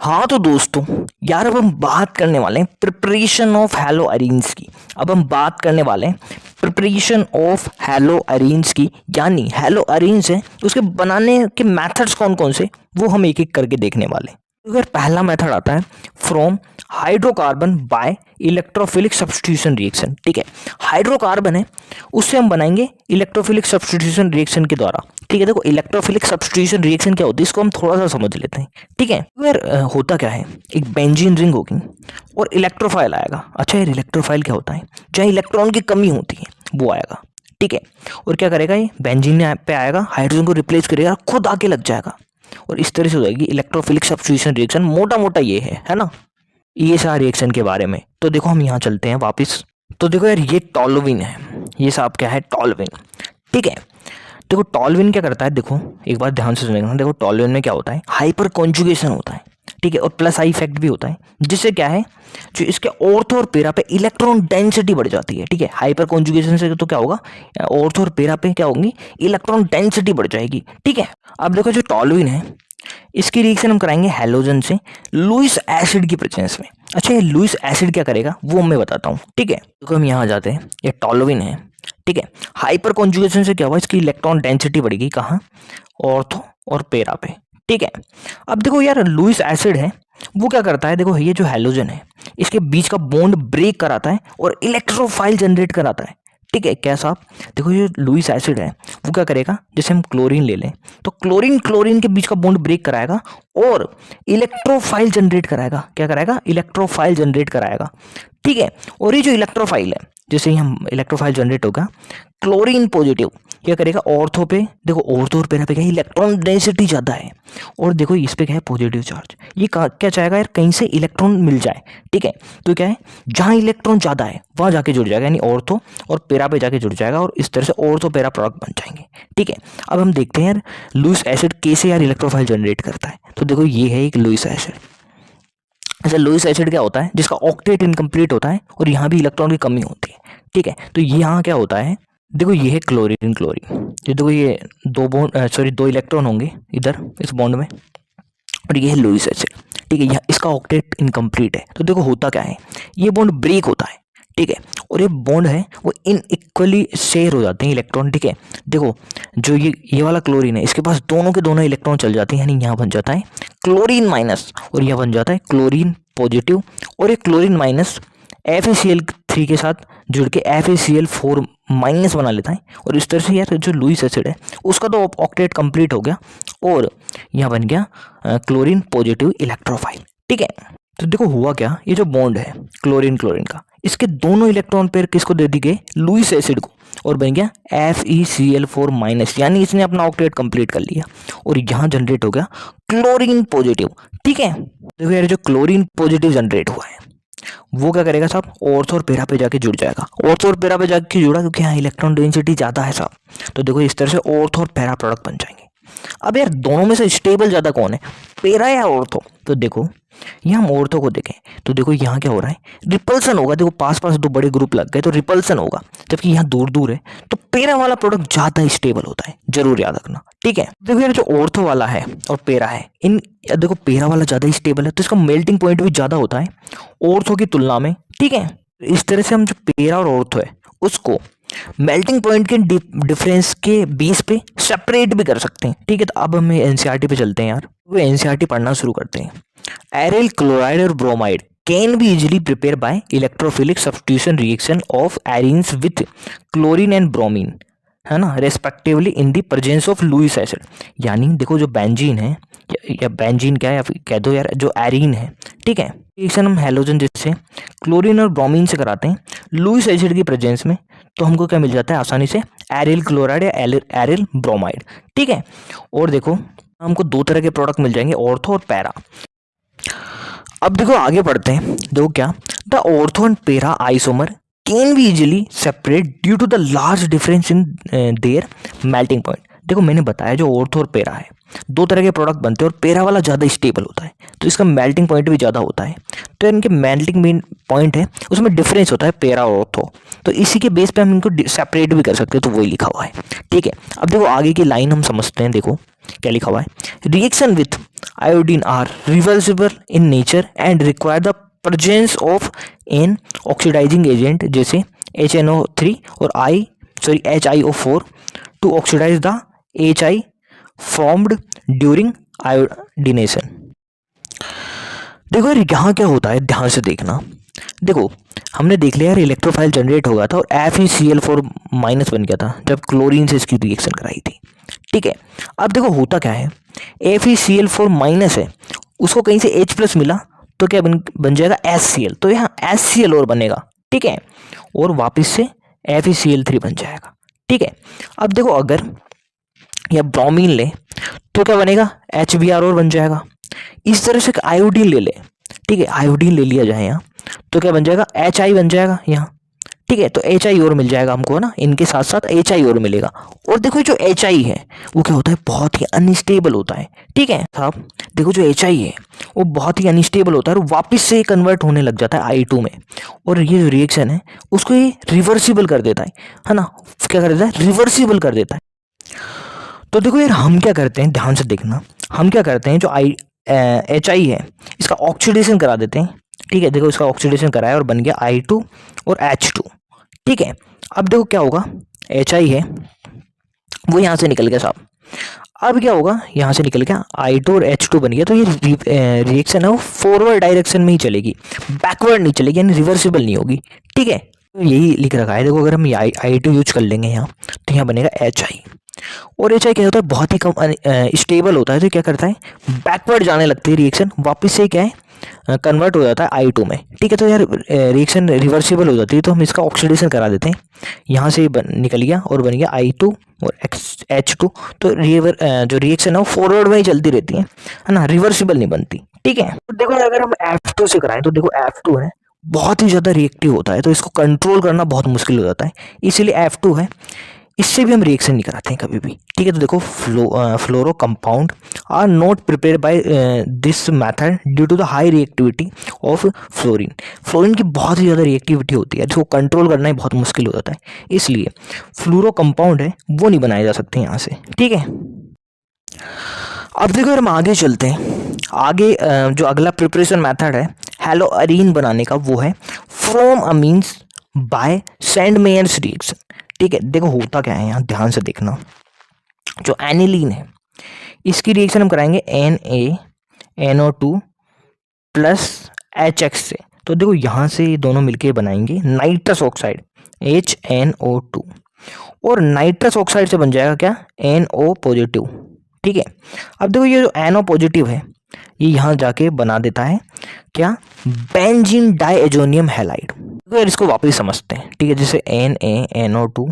हाँ तो दोस्तों यार, अब हम बात करने वाले हैं प्रिपरेशन ऑफ हैलो अरेन्स की। अब हम बात करने वाले हैं प्रिपरेशन ऑफ हैलो अरेन्स की, यानी हैलो अरेन्स है उसके बनाने के मेथड्स कौन कौन से, वो हम एक एक करके देखने वाले हैं। अगर पहला मेथड आता है from hydrocarbon by electrophilic substitution reaction, ठीक है। हाइड्रोकार्बन है, उससे हम बनाएंगे इलेक्ट्रोफिलिक सब्स्टिट्यूशन रिएक्शन के द्वारा, ठीक है। देखो इलेक्ट्रोफिलिक सब्स्टिट्यूशन रिएक्शन क्या होती है, इसको हम थोड़ा सा समझ लेते हैं, ठीक है। यार होता क्या है, एक बेंजीन रिंग होगी और इलेक्ट्रोफाइल आएगा। अच्छा यार, इलेक्ट्रोफाइल क्या होता है, जहाँ इलेक्ट्रॉन की कमी होती है वो आएगा, ठीक है। और क्या करेगा, ये बेंजीन पे आएगा, हाइड्रोजन को रिप्लेस करेगा, खुद आके लग जाएगा और इस तरह से हो जाएगी इलेक्ट्रोफिलिक सब्स्टिट्यूशन रिएक्शन। मोटा मोटा ये है ना, ये सारे रिएक्शन के बारे में। तो देखो हम यहाँ चलते हैं वापस। तो देखो यार, ये टॉल्यूइन है, ये साहब क्या है, टॉल्यूइन, ठीक है। देखो टॉल्यूइन क्या करता है, देखो एक बार ध्यान से सुनेगा, देखो टॉल्यूइन में क्या होता है, हाइपर कॉन्जुगेशन होता है, ठीक है, और प्लस आई इफेक्ट भी होता है, जिससे क्या है, जो इसके ऑर्थो और पेरा पे इलेक्ट्रॉन डेंसिटी बढ़ जाती है, ठीक है। हाइपर कॉन्जुगेशन से तो क्या होगा, ऑर्थो और पेरा पे क्या होंगी, इलेक्ट्रॉन डेंसिटी बढ़ जाएगी, ठीक है। अब देखो जो टॉल्यूइन है, इसकी रिएक्शन हम कराएंगे हैलोजन से लुईस एसिड की प्रेजेंस में। अच्छा ये लुईस एसिड क्या करेगा वो मैं बताता हूँ, ठीक है। देखो हम यहाँ जाते हैं, ये टॉल्यूइन है, ठीक है। हाइपर कॉन्जुगेशन से क्या हुआ, इसकी इलेक्ट्रॉन डेंसिटी बढ़ेगी कहाँ, ऑर्थो और पेरा पे, ठीक है। अब देखो यार, लुईस एसिड है, वो क्या करता है, देखो ये जो हैलोजन है इसके बीच का बॉन्ड ब्रेक कराता है और इलेक्ट्रोफाइल जनरेट कराता है, ठीक है। कैसा, देखो ये लुईस एसिड है, वो क्या करेगा, जैसे हम क्लोरीन ले लें तो क्लोरीन के बीच का बॉन्ड ब्रेक कराएगा और इलेक्ट्रोफाइल जनरेट कराएगा। क्या कराएगा, इलेक्ट्रोफाइल जनरेट कराएगा, ठीक है। और ये जो इलेक्ट्रोफाइल है, जैसे ही हम इलेक्ट्रोफाइल जनरेट होगा, क्लोरीन पॉजिटिव क्या करेगा, ऑर्थो पे, देखो ऑर्थो और पेरा पे क्या है, इलेक्ट्रॉन डेंसिटी ज़्यादा है, और देखो इस पे क्या है, पॉजिटिव चार्ज। ये क्या चाहेगा यार, कहीं से इलेक्ट्रॉन मिल जाए, ठीक है। तो क्या है, जहाँ इलेक्ट्रॉन ज़्यादा है वहाँ जाके जुड़ जाएगा, यानी ऑर्थो और पेरा पे जाके जुड़ जाएगा, और इस तरह से ऑर्थो पेरा प्रोडक्ट बन जाएंगे, ठीक है। अब हम देखते हैं यार, लुईस एसिड कैसे यार इलेक्ट्रोफाइल जनरेट करता है। तो देखो ये है एक लुईस एसिड। अच्छा लुईस एसिड क्या होता है, जिसका ऑक्टेट इनकम्प्लीट होता है और यहाँ भी इलेक्ट्रॉन की कमी होती है, ठीक है। तो ये यहाँ क्या होता है, देखो ये है क्लोरीन, ये देखो ये दो इलेक्ट्रॉन होंगे इधर इस बॉन्ड में, और ये है लुईस एसिड, ठीक है। यहाँ इसका ऑक्टेट इनकम्प्लीट है। तो देखो होता क्या है, ये बॉन्ड ब्रेक होता है, ठीक है, और ये बॉन्ड है वो इन इक्वली शेयर हो जाते हैं इलेक्ट्रॉन, ठीक है। देखो जो ये वाला क्लोरीन है, इसके पास दोनों के दोनों इलेक्ट्रॉन चल जाते हैं, यानी यहाँ बन जाता है क्लोरीन माइनस और यहाँ बन जाता है क्लोरीन पॉजिटिव, और ये क्लोरीन माइनस FeCl3 के साथ जुड़ के FeCl4 माइनस बना लेता है, और इस तरह से यार जो लुईस एसिड है उसका तो ऑक्टेट कंप्लीट हो गया और यहाँ बन गया क्लोरीन पॉजिटिव इलेक्ट्रोफाइल, ठीक है। तो देखो हुआ क्या, ये जो बॉन्ड है क्लोरीन का, इसके दोनों इलेक्ट्रॉन पेयर किसको दे दी गए, लुईस एसिड को, और बन गया FeCl4 माइनस, यानी इसने अपना ऑक्टेट कंप्लीट कर लिया और यहाँ जनरेट हो गया क्लोरीन पॉजिटिव, ठीक है। देखो यार जो क्लोरीन पॉजिटिव जनरेट हुआ है वो क्या करेगा साहब, ऑर्थो और पेरा पे जाके जुड़ जाएगा। ऑर्थो और पेरा पे जाके जुड़ा क्योंकि यहाँ इलेक्ट्रॉन डेंसिटी ज़्यादा है साहब, तो देखो इस तरह से ऑर्थो और पेरा प्रोडक्ट बन जाएंगे। अब यार दोनों में से स्टेबल ज़्यादा कौन है, पेरा या ऑर्थो? तो देखो यहाँ हम ऑर्थो को देखें तो देखो यहाँ क्या हो रहा है, रिपल्सन होगा। देखो पास पास दो बड़े ग्रुप लग गए तो रिपल्सन होगा, जबकि यहाँ दूर दूर है तो पेरा वाला प्रोडक्ट ज़्यादा स्टेबल होता है, जरूर याद रखना, ठीक है। देखो यार जो ऑर्थो वाला है और पेरा है, इन देखो पेरा वाला ज़्यादा स्टेबल है तो इसका मेल्टिंग पॉइंट भी ज़्यादा होता है ऑर्थो की तुलना में, ठीक है। इस तरह से हम जो पेरा और ऑर्थो है उसको मेल्टिंग पॉइंट के डिफरेंस के बेस पे सेपरेट भी कर सकते हैं, ठीक है। तो अब हम एनसीईआरटी पे चलते हैं यार, वो एनसीईआरटी पढ़ना शुरू करते हैं। एरिल क्लोराइड और bromide can be easily prepare by electrophilic substitution reaction of arenes with chlorine and bromine, है ना, respectively in the presence of Lewis acid. यानी देखो जो बेंजीन है या बेंजीन क्या है या फिर कह दो यार जो एरीन है, ठीक है, रिएक्शन हम हैलोजन जिससे क्लोरीन और ब्रोमीन से कराते हैं लुइस एसिड की प्रेजेंस में, तो हमको क्या मिल जाता है आसानी से, एरिल क्लोराइड या एरिल ब्रोमाइड, ठीक है। और देखो हमको दो तरह के प्रोडक्ट मिल जाएंगे, ऑर्थो और पैरा। अब देखो आगे बढ़ते हैं, देखो क्या, the ortho and para isomer can be easily separate due to the large difference in their melting point. देखो मैंने बताया जो ऑर्थो और पेरा है दो तरह के प्रोडक्ट बनते हैं और पेरा वाला ज़्यादा स्टेबल होता है तो इसका मेल्टिंग पॉइंट भी ज़्यादा होता है, तो इनके मेल्टिंग पॉइंट है उसमें डिफरेंस होता है पेरा और ऑर्थो, तो इसी के बेस पे हम इनको सेपरेट भी कर सकते हैं, तो वही लिखा हुआ है, ठीक है। अब देखो आगे की लाइन हम समझते हैं, देखो क्या लिखा हुआ है, reaction with iodine are reversible in nature and require the presence of an oxidising agent जैसे HNO3 और HiO4 to oxidise the HI formed during iodination. देखो यार यहाँ क्या होता है ध्यान से देखना, देखो हमने देख लिया यार इलेक्ट्रोफाइल जनरेट हो गया था और FeCl4 माइनस बन गया था जब क्लोरीन से इसकी रिएक्शन कराई थी, ठीक है। अब देखो होता क्या है, FeCl4 माइनस है उसको कहीं से H प्लस मिला तो क्या बन जाएगा HCl, तो यहाँ HCl और बनेगा, ठीक है, और वापस से FeCl3 बन जाएगा, ठीक है। अब देखो अगर या ब्रोमीन ले तो क्या बनेगा, HBr और बन जाएगा। इस तरह से आयोडीन ले ले, ठीक है, आयोडीन ले लिया जाए यहाँ तो क्या बन जाएगा, HI बन जाएगा यहाँ, ठीक है, तो HI और मिल जाएगा हमको ना, इनके साथ साथ HI और मिलेगा। और देखो जो HI है वो क्या होता है, बहुत ही अनस्टेबल होता है, ठीक है साहब। देखो जो HI है वो बहुत ही अनस्टेबल होता है और वापस से कन्वर्ट होने लग जाता है I2 में, और ये जो रिएक्शन है उसको ये रिवर्सिबल कर देता है ना, क्या कर देता है, रिवर्सिबल कर देता है। तो देखो यार हम क्या करते हैं, ध्यान से देखना, हम क्या करते हैं जो HI है इसका ऑक्सीडेशन करा देते हैं, ठीक है। देखो इसका ऑक्सीडेशन कराया और बन गया I2 और H2, ठीक है। अब देखो क्या होगा, HI है वो यहाँ से निकल गया साहब, अब क्या होगा, यहाँ से निकल गया I2 और H2 बन गया, तो ये रिएक्शन है वो फॉरवर्ड डायरेक्शन में ही चलेगी, बैकवर्ड नहीं चलेगी, यानी रिवर्सिबल नहीं होगी, ठीक है। तो यही लिख रखा है, देखो अगर हम I2 यूज कर लेंगे यहाँ तो यहाँ बनेगा HI, और HI क्या होता है, बहुत ही कम स्टेबल होता है, तो क्या करता है बैकवर्ड जाने लगती है रिएक्शन, वापस से क्या है कन्वर्ट हो जाता है I2 में, ठीक है। तो यार रिएक्शन रिवर्सिबल हो जाती है तो हम इसका ऑक्सीडेशन करा देते हैं, यहाँ से निकल गया और बन गया I2 और H2, तो जो रिएक्शन है वो फॉरवर्ड में ही चलती रहती है ना, रिवर्सिबल नहीं बनती, ठीक है। तो देखो अगर हम F2 से कराएं तो देखो F2 है बहुत ही ज़्यादा रिएक्टिव होता है तो इसको कंट्रोल करना बहुत मुश्किल हो जाता है, इसीलिए F2 है, इससे भी हम रिएक्शन नहीं कराते हैं कभी भी, ठीक है। तो देखो fluoro compound are not prepare by this method due to the high reactivity of fluorine. Fluorine की बहुत ही ज़्यादा रिएक्टिविटी होती है जिसको कंट्रोल करना ही बहुत मुश्किल हो जाता है, इसलिए फ्लोरो कंपाउंड है वो नहीं बनाए जा सकते यहाँ से, ठीक है। अब देखो हम आगे चलते हैं, आगे जो अगला प्रिपरेशन मेथड है हैलोअरीन बनाने का वो है फ्रॉम अमीन्स बाय सैंडमेयर्स रिएक्शन, ठीक है। देखो होता क्या है यहाँ ध्यान से देखना, जो एनिलीन है इसकी रिएक्शन हम कराएंगे NaNO2 प्लस HX से, तो देखो यहाँ से ये दोनों मिलके बनाएंगे नाइट्रस ऑक्साइड HNO2, और नाइट्रस ऑक्साइड से बन जाएगा क्या, NO पॉजिटिव, ठीक है। अब देखो ये जो NO पॉजिटिव है ये यहाँ जाके बना देता है क्या, बेंजीन डाइएजोनियम हैलाइड। तो यार इसको वापस समझते हैं, ठीक है, जैसे NaNO2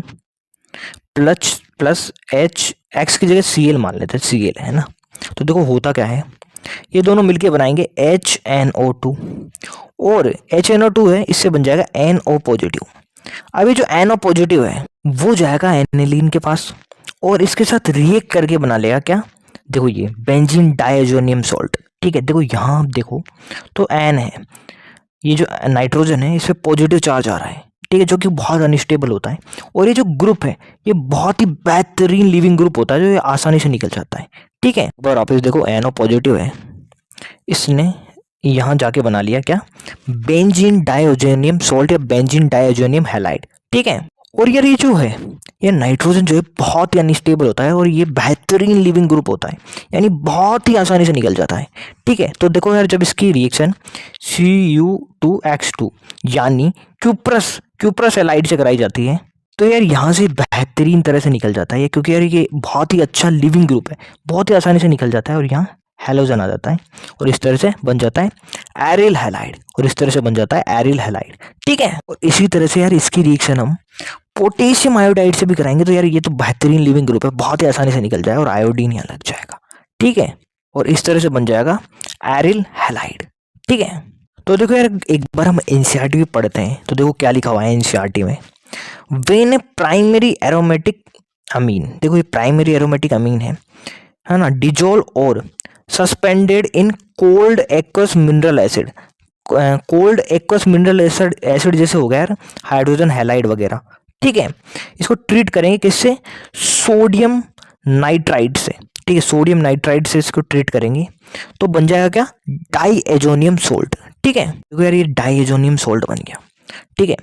प्लस H, X की जगह Cl मान लेते हैं, Cl है ना। तो देखो होता क्या है, ये दोनों मिलके बनाएंगे HNO2 और HNO2 है इससे बन जाएगा NO पॉजिटिव। अभी जो NO पॉजिटिव है वो जाएगा एनिलीन के पास और इसके साथ रिएक्ट करके बना लेगा क्या, देखो ये बेंजीन डायजोनियम सॉल्ट। ठीक है, देखो यहाँ आप देखो तो N है, ये जो नाइट्रोजन है इस पे पॉजिटिव चार्ज आ रहा है, ठीक है, जो कि बहुत अनस्टेबल होता है। और ये जो ग्रुप है ये बहुत ही बेहतरीन लिविंग ग्रुप होता है जो ये आसानी से निकल जाता है। ठीक है, और आप इस देखो NO पॉजिटिव है, इसने यहाँ जाके बना लिया क्या, बेंजीन डायोजेनियम सॉल्ट या बेंजीन डायोजेनियम हैलाइड। ठीक है, और यार ये जो है ये नाइट्रोजन जो है बहुत ही अनस्टेबल होता है और ये बेहतरीन लिविंग ग्रुप होता है, यानी बहुत ही आसानी से निकल जाता है। ठीक है, तो देखो यार जब इसकी रिएक्शन Cu2X2 यानी क्यूप्रस हैलाइड से कराई जाती है तो यार यहाँ से बेहतरीन तरह से निकल जाता है, क्योंकि यार ये बहुत ही अच्छा लिविंग ग्रुप है, बहुत ही आसानी से निकल जाता है और यहाँ हैलोजन आ जाता है और इस तरह से बन जाता है एरिल हैलाइड और इस तरह से बन जाता है एरिल हैलाइड। ठीक है, और इसी तरह से यार इसकी रिएक्शन हम पोटेशियम आयोडाइड से भी कराएंगे तो यार ये तो बेहतरीन लिविंग ग्रुप है, बहुत ही आसानी से निकल जाएगा और आयोडीन यहाँ लग जाएगा। ठीक है, और इस तरह से बन जाएगा एरिल हैलाइड। ठीक है, तो देखो यार एक बार हम एनसीईआरटी भी पढ़ते हैं तो देखो क्या लिखा हुआ है एनसीईआरटी में, वेन प्राइमरी एरोमेटिक अमीन, देखो ये प्राइमरी एरोमेटिक अमीन है ना, डिजोल्व और suspended in cold aqueous mineral acid, cold aqueous mineral acid जैसे हो गया यार हाइड्रोजन हैलाइड वगैरह। ठीक है, इसको ट्रीट करेंगे किससे, सोडियम नाइट्राइड से। ठीक है, सोडियम नाइट्राइड से इसको ट्रीट करेंगे तो बन जाएगा क्या, डाईएजोनियम सोल्ट। ठीक है, देखो यार ये डाईएजोनियम सोल्ट बन गया। ठीक है,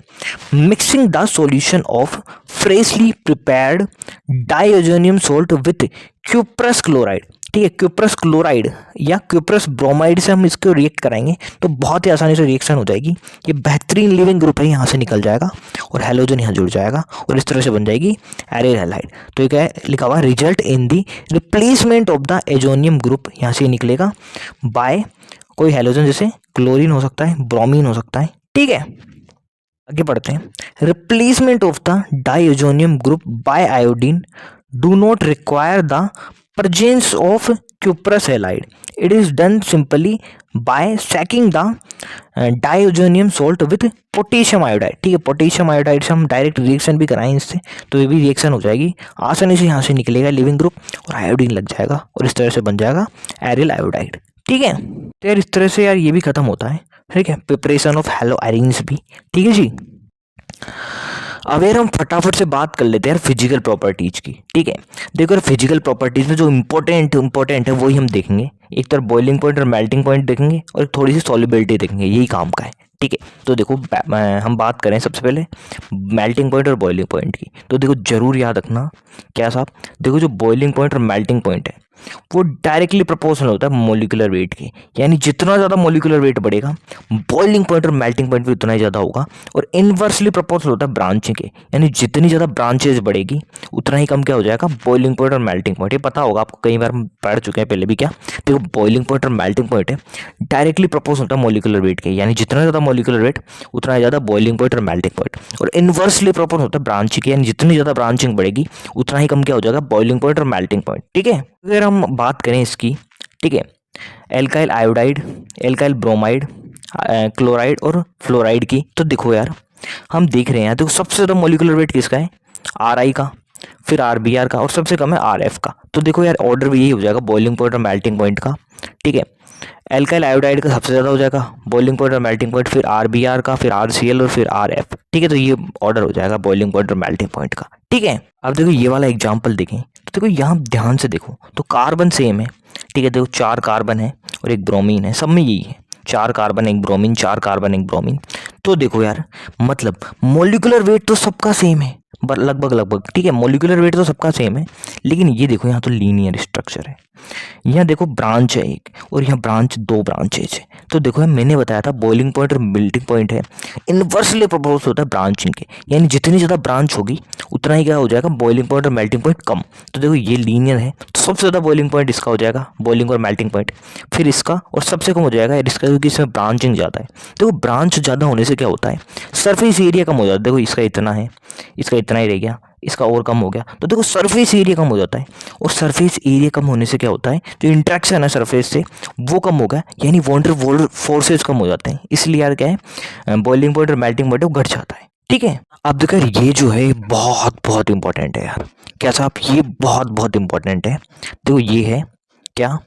mixing the solution of freshly prepared diazonium salt with cuprous chloride. ठीक है, क्यूप्रस क्लोराइड या क्यूप्रस ब्रोमाइड से हम इसको रिएक्ट कराएंगे तो बहुत ही आसानी से रिएक्शन हो जाएगी, ये बेहतरीन लिविंग ग्रुप है, यहाँ से निकल जाएगा और हैलोजन यहाँ जुड़ जाएगा और इस तरह से बन जाएगी एरिल हैलाइड। तो ये क्या है लिखा हुआ, result in the replacement of the azonium group, यहाँ से निकलेगा बाय कोई हैलोजन, जैसे क्लोरीन हो सकता है, ब्रोमीन हो सकता है। ठीक है, आगे बढ़ते हैं, replacement of the diazonium group by iodine do not require the presence of cuprous halide. It is done simply by stacking the diazonium salt with potassium iodide. ठीक है, पोटेशियम आयोडाइड से हम डायरेक्ट रिएक्शन भी कराएं इससे तो ये भी रिएक्शन हो जाएगी आसानी से, यहाँ से निकलेगा लिविंग ग्रुप और आयोडीन लग जाएगा और इस तरह से बन जाएगा एरिल आयोडाइड। ठीक है, तो यार इस तरह से यार ये भी खत्म होता है। ठीक है, प्रिपरेशन ऑफ हैलो आयरन्स भी। ठीक है जी, अब यार हम फटाफट से बात कर लेते हैं यार फिजिकल प्रॉपर्टीज की। ठीक है, देखो यार फिजिकल प्रॉपर्टीज में जो इंपॉर्टेंट है वही हम देखेंगे, एक तरफ बॉइलिंग पॉइंट और मेल्टिंग पॉइंट देखेंगे और एक थोड़ी सी सॉल्युबिलिटी देखेंगे, यही काम का है। ठीक है, तो देखो हम बात करें सबसे पहले मेल्टिंग पॉइंट और बॉइलिंग पॉइंट की, तो देखो जरूर याद रखना क्या साहब, देखो जो बॉइलिंग पॉइंट और मेल्टिंग पॉइंट है वो डायरेक्टली प्रोपोर्शनल होता है मोलिकुलर वेट के, यानी जितना ज़्यादा मोलिकुलर वेट बढ़ेगा बॉइलिंग पॉइंट और मेल्टिंग पॉइंट भी उतना ही ज़्यादा होगा, और इनवर्सली प्रोपोर्शनल होता है ब्रांचिंग के, यानी जितनी ज़्यादा ब्रांचेज बढ़ेगी उतना ही कम क्या हो जाएगा बॉइलिंग पॉइंट और मेल्टिंग पॉइंट। ये पता होगा आपको, कई बार हम पढ़ चुके हैं पहले भी। क्या देखो बॉइलिंग पॉइंट और मेल्टिंग पॉइंट है डायरेक्टली प्रोपोर्शनल होता है मोलिकुलर वेट के, यानी जितना ज़्यादा मोलिकुलर वेट उतना ज़्यादा बॉइलिंग पॉइंट और मेल्टिंग पॉइंट, और इनवर्सली प्रोपोर्शनल होता है ब्रांचिंग के, यानी जितनी ज़्यादा ब्रांचिंग बढ़ेगी उतना ही कम क्या हो जाएगा बॉइलिंग पॉइंट और मेल्टिंग पॉइंट। ठीक है, अगर हम बात करें इसकी, ठीक है, alkyl iodide, alkyl bromide, chloride और फ्लोराइड की, तो देखो यार हम देख रहे हैं, देखो सबसे ज़्यादा मोलिकुलर वेट किसका है, RI का, फिर RBr का, और सबसे कम है RF का। तो देखो यार ऑर्डर भी यही हो जाएगा बॉइलिंग पॉइंट और मेल्टिंग पॉइंट का। ठीक है, एल्काइल आयोडाइड का सबसे ज़्यादा हो जाएगा बॉइलिंग पॉइंट और मेल्टिंग पॉइंट, फिर RBr का, फिर RCl और फिर RF। ठीक है, तो ये ऑर्डर हो जाएगा बॉइलिंग पॉइंट और मेल्टिंग पॉइंट का। ठीक है, अब देखो ये वाला एग्जाम्पल देखें तो देखो यहाँ ध्यान से देखो तो कार्बन सेम है। ठीक है, देखो 4 कार्बन है और एक ब्रोमीन है, सब में यही है 4 कार्बन एक ब्रोमीन, 4 कार्बन एक ब्रोमीन। तो देखो यार मतलब मोलिकुलर वेट तो सबका सेम है लगभग। ठीक है, मोलिकुलर वेट तो सबका सेम है, लेकिन ये देखो यहाँ तो लीनियर स्ट्रक्चर है, यहाँ देखो ब्रांच है एक और यहाँ ब्रांच 2 ब्रांचेज है। तो देखो यार मैंने बताया था बॉइलिंग पॉइंट और मेल्टिंग पॉइंट है इनवर्सली प्रोपोर्शनल होता है ब्रांचिंग के, यानी जितनी ज़्यादा ब्रांच होगी उतना ही क्या हो जाएगा बॉइलिंग पॉइंट और मेल्टिंग पॉइंट कम। तो देखो ये लीनियर है तो सबसे ज़्यादा बॉइलिंग पॉइंट इसका हो जाएगा, बॉइलिंग और मेल्टिंग पॉइंट, फिर इसका, और सबसे कम हो जाएगा इसका क्योंकि इसमें ब्रांचिंग ज़्यादा है। देखो ब्रांच ज़्यादा होने से से क्या होता है, सरफेस एरिया कम हो जाता है। देखो इसका इतना है, इसका इतना ही रह गया, इसका और कम हो गया, तो देखो सरफेस एरिया कम हो जाता है। और सरफेस एरिया कम होने से क्या होता है, जो इंट्रैक्शन है सरफेस से वो कम होगा, यानी वाटर फोर्सेस कम हो जाते हैं। इसलिए यार क्या है, बॉइलिंग पॉइंट और मेल्टिंग पॉइंट वो घट जाता है। ठीक है, अब देखो यार ये जो है बहुत बहुत इंपॉर्टेंट है यार। क्या साहब, ये बहुत बहुत इंपॉर्टेंट है। देखो ये है क्या,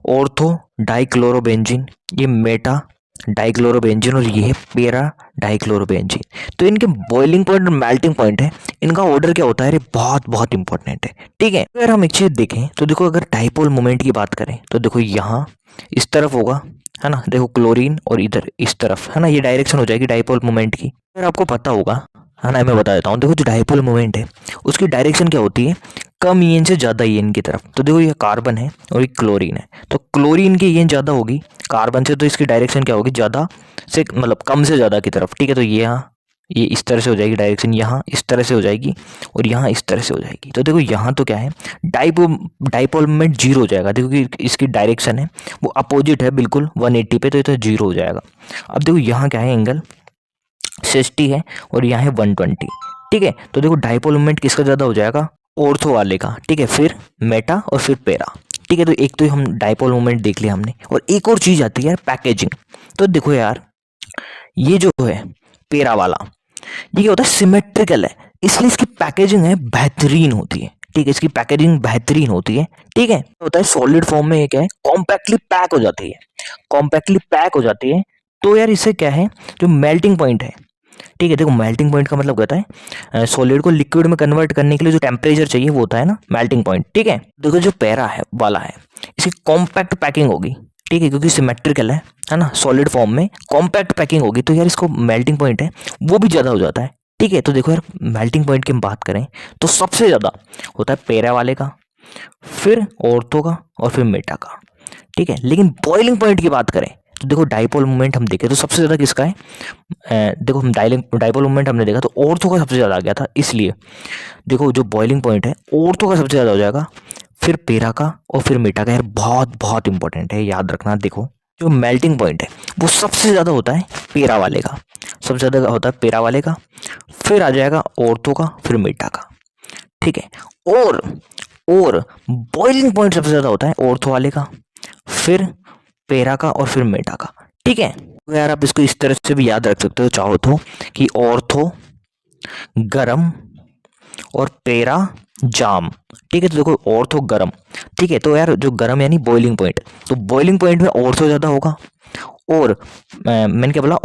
ऑर्थो डाइक्लोरोबेंजीन, ये मेटा डाइक्लोरोबेंजीन, और ये है पेरा डाइक्लोरोबेंजीन। तो इनके बॉइलिंग पॉइंट और मेल्टिंग पॉइंट है, इनका ऑर्डर क्या होता है, ये बहुत बहुत इंपॉर्टेंट है। ठीक है, अगर हम एक चीज देखें तो देखो, अगर डाइपोल मोमेंट की बात करें तो देखो यहाँ इस तरफ होगा, है ना, देखो क्लोरीन, और इधर इस तरफ, है ना, ये डायरेक्शन हो जाएगी डाइपोल मोमेंट की। अगर आपको पता होगा, है ना, मैं बता देता हूँ। देखो जो डाइपोल मोमेंट है उसकी डायरेक्शन क्या होती है, कम ईएन से ज़्यादा ईएन की तरफ। तो देखो ये कार्बन है और ये क्लोरीन है, तो क्लोरीन की ईएन ज़्यादा होगी कार्बन से, तो इसकी डायरेक्शन क्या होगी, ज़्यादा से मतलब कम से ज़्यादा की तरफ। ठीक है, तो ये यहाँ ये इस तरह से हो जाएगी डायरेक्शन, यहाँ इस तरह से हो जाएगी और यहाँ इस तरह से हो जाएगी। तो देखो यहाँ तो क्या है, डाइपोल मोमेंट जीरो हो जाएगा। देखो कि इसकी डायरेक्शन है वो अपोजिट है बिल्कुल 180 पे, तो ये तो जीरो हो जाएगा। अब देखो यहाँ क्या है, एंगल 60 है और यहाँ है 120। ठीक है, तो देखो डाइपोल मोमेंट किसका ज़्यादा हो जाएगा, ऑर्थो वाले का। ठीक है, फिर मेटा और फिर पेरा। ठीक है, तो एक तो हम डाइपोल मोमेंट देख लिया हमने, और एक और चीज़ आती है यार, पैकेजिंग। तो देखो यार ये जो है पेरा वाला, ये क्या होता है, सिमेट्रिकल है, इसलिए इसकी पैकेजिंग है बेहतरीन होती है। ठीक है, इसकी पैकेजिंग बेहतरीन होती है। ठीक है, होता है सॉलिड फॉर्म में, एक है कॉम्पैक्टली पैक हो जाती है, कॉम्पैक्टली पैक हो जाती है। तो यार इससे क्या है, जो मेल्टिंग पॉइंट है, ठीक है, देखो मेल्टिंग पॉइंट का मतलब कहता है सॉलिड को लिक्विड में कन्वर्ट करने के लिए जो टेम्परेचर चाहिए वो होता है ना मेल्टिंग पॉइंट। ठीक है, देखो जो पैरा है वाला है, इसकी कॉम्पैक्ट पैकिंग होगी। ठीक है, क्योंकि सिमेट्रिकल है ना, सॉलिड फॉर्म में कॉम्पैक्ट पैकिंग होगी, तो यार इसको मेल्टिंग पॉइंट है वो भी ज़्यादा हो जाता है। ठीक है, तो देखो यार मेल्टिंग पॉइंट की हम बात करें तो सबसे ज़्यादा होता है पैरा वाले का, फिर ऑर्थो का, और फिर मेटा का। ठीक है, लेकिन बॉइलिंग पॉइंट की बात करें तो देखो डाइपोल मोमेंट हम देखें तो सबसे ज़्यादा किसका है, देखो हम डाइपोल मोमेंट हमने देखा तो ऑर्थो का सबसे ज़्यादा आ गया था, इसलिए देखो जो बॉइलिंग पॉइंट है ऑर्थो का सबसे ज़्यादा हो जाएगा, फिर पेरा का, और फिर मेटा का। यार बहुत बहुत इंपॉर्टेंट है, याद रखना। देखो जो मेल्टिंग पॉइंट है वो सबसे ज़्यादा होता है पेरा वाले का, सबसे ज़्यादा होता है पेरा वाले का, फिर आ जाएगा ऑर्थो का, फिर मेटा का। ठीक है, और बॉइलिंग पॉइंट सबसे ज़्यादा होता है ऑर्थो वाले का, फिर पेरा का, और फिर मेटा का। ठीक है, तो यार आप इसको इस तरह से भी याद रख सकते हो चाहो तो, कि ऑर्थो गरम और पेरा जाम। ठीक है, तो देखो ऑर्थो गरम। ठीक है, तो यार जो गरम यानी बॉइलिंग पॉइंट, तो बॉइलिंग पॉइंट में ऑर्थो ज़्यादा होगा, और मैंने क्या बोला,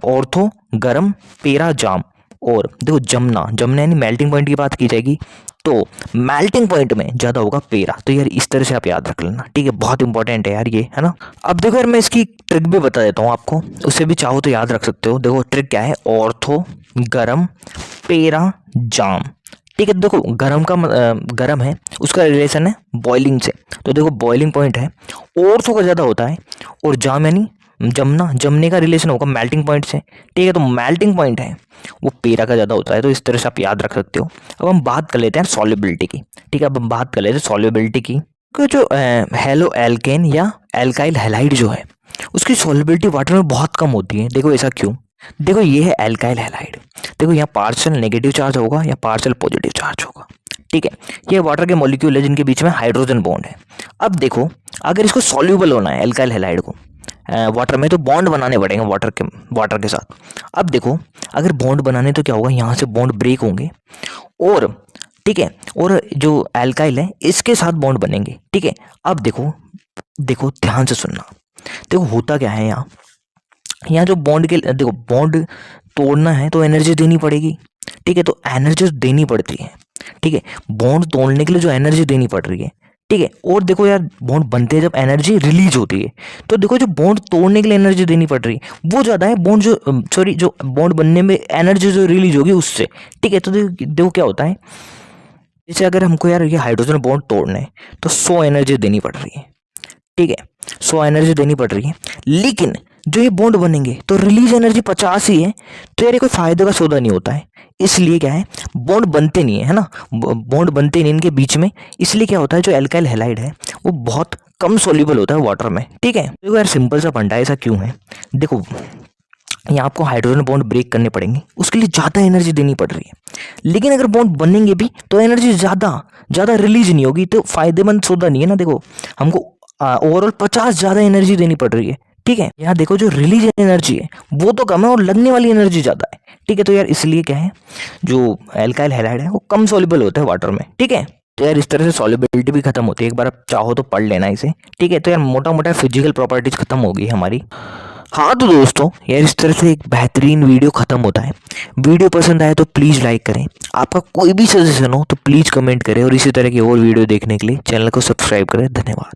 ऑर्थो गरम पेरा जाम, और देखो जमना जमना यानी मेल्टिंग पॉइंट की बात की जाएगी, तो मेल्टिंग पॉइंट में ज़्यादा होगा पेरा। तो यार इस तरह से आप याद रख लेना। ठीक है, बहुत इंपॉर्टेंट है यार ये, है ना। अब देखो यार मैं इसकी ट्रिक भी बता देता हूँ आपको, उससे भी चाहो तो याद रख सकते हो। देखो ट्रिक क्या है, ऑर्थो गरम पेरा जाम। ठीक है, देखो गरम का गरम है, उसका रिलेशन है बॉइलिंग से, तो देखो बॉइलिंग पॉइंट है ऑर्थो का ज़्यादा होता है, और जाम यानी जमना, जमने का रिलेशन होगा मेल्टिंग पॉइंट से। ठीक है, तो मेल्टिंग पॉइंट है वो पेरा का ज़्यादा होता है, तो इस तरह से आप याद रख सकते हो। अब हम बात कर लेते हैं सॉल्युबिलिटी की। ठीक है, अब हम बात कर लेते हैं सॉल्युबिलिटी की। तो जो हेलो एल्केन या एल्काइल हैलाइड जो है उसकी सॉल्युबिलिटी वाटर में बहुत कम होती है। देखो ऐसा क्यों, देखो ये है एल्काइल हैलाइड, देखो यहाँ पार्शियल नेगेटिव चार्ज होगा या पार्शियल पॉजिटिव चार्ज होगा। ठीक है, ये वाटर के मॉलिक्यूल है जिनके बीच में हाइड्रोजन बॉन्ड है। अब देखो अगर इसको सॉल्यूबल होना है एल्काइल हैलाइड को वाटर में, तो बॉन्ड बनाने पड़ेंगे वाटर के साथ। अब देखो अगर बॉन्ड बनाने तो क्या होगा, यहाँ से बॉन्ड ब्रेक होंगे, और ठीक है, और जो एल्काइल है इसके साथ बॉन्ड बनेंगे। ठीक है, अब देखो देखो ध्यान से सुनना, देखो होता क्या है, यहाँ जो बॉन्ड के, देखो बॉन्ड तोड़ना है तो एनर्जी देनी पड़ेगी। ठीक है, तो एनर्जी देनी पड़ती है। ठीक है, बॉन्ड तोड़ने के लिए जो एनर्जी देनी पड़ रही है। ठीक है, और देखो यार बॉन्ड बनते हैं जब एनर्जी रिलीज होती है, तो देखो जो बॉन्ड तोड़ने के लिए एनर्जी देनी पड़ रही है वो ज़्यादा है बॉन्ड जो बॉन्ड बनने में एनर्जी जो रिलीज होगी उससे। ठीक है, तो देखो क्या होता है, जैसे अगर हमको यार ये हाइड्रोजन बॉन्ड तोड़ना है तो 100 एनर्जी देनी पड़ रही है। ठीक है, 100 एनर्जी देनी पड़ रही है, लेकिन जो ये बॉन्ड बनेंगे तो रिलीज एनर्जी 50 ही है, तो यार ये कोई फायदे का सौदा नहीं होता है। इसलिए क्या है, बॉन्ड बनते नहीं है ना, बॉन्ड बनते नहीं इनके बीच में। इसलिए क्या होता है, जो एल्काइल हैलाइड है वो बहुत कम सोल्यूबल होता है वाटर में। ठीक है, देखो यार सिंपल सा फंडा, ऐसा क्यों है, देखो यहाँ आपको हाइड्रोजन बॉन्ड ब्रेक करने पड़ेंगे, उसके लिए ज़्यादा एनर्जी देनी पड़ रही है। लेकिन अगर बॉन्ड बनेंगे भी तो एनर्जी ज़्यादा रिलीज नहीं होगी, तो फायदेमंद सौदा नहीं है ना। देखो हमको ओवरऑल 50 ज़्यादा एनर्जी देनी पड़ रही है, ठीक है। यहाँ देखो जो रिलीज एनर्जी है वो तो कम है और लगने वाली एनर्जी ज़्यादा है, ठीक है। तो यार इसलिए क्या है, जो एल्काइल हैलाइड है वो कम सॉल्युबल होता है वाटर में, ठीक है। तो यार इस तरह से सॉल्युबिलिटी भी खत्म होती है, एक बार आप चाहो तो पढ़ लेना इसे, ठीक है। तो यार मोटा मोटा फिजिकल प्रॉपर्टीज खत्म हो गई हमारी। हाँ तो दोस्तों यार इस तरह से एक बेहतरीन वीडियो खत्म होता है। वीडियो पसंद आए तो प्लीज़ लाइक करें, आपका कोई भी सजेशन हो तो प्लीज़ कमेंट करें, और इसी तरह की और वीडियो देखने के लिए चैनल को सब्सक्राइब करें। धन्यवाद।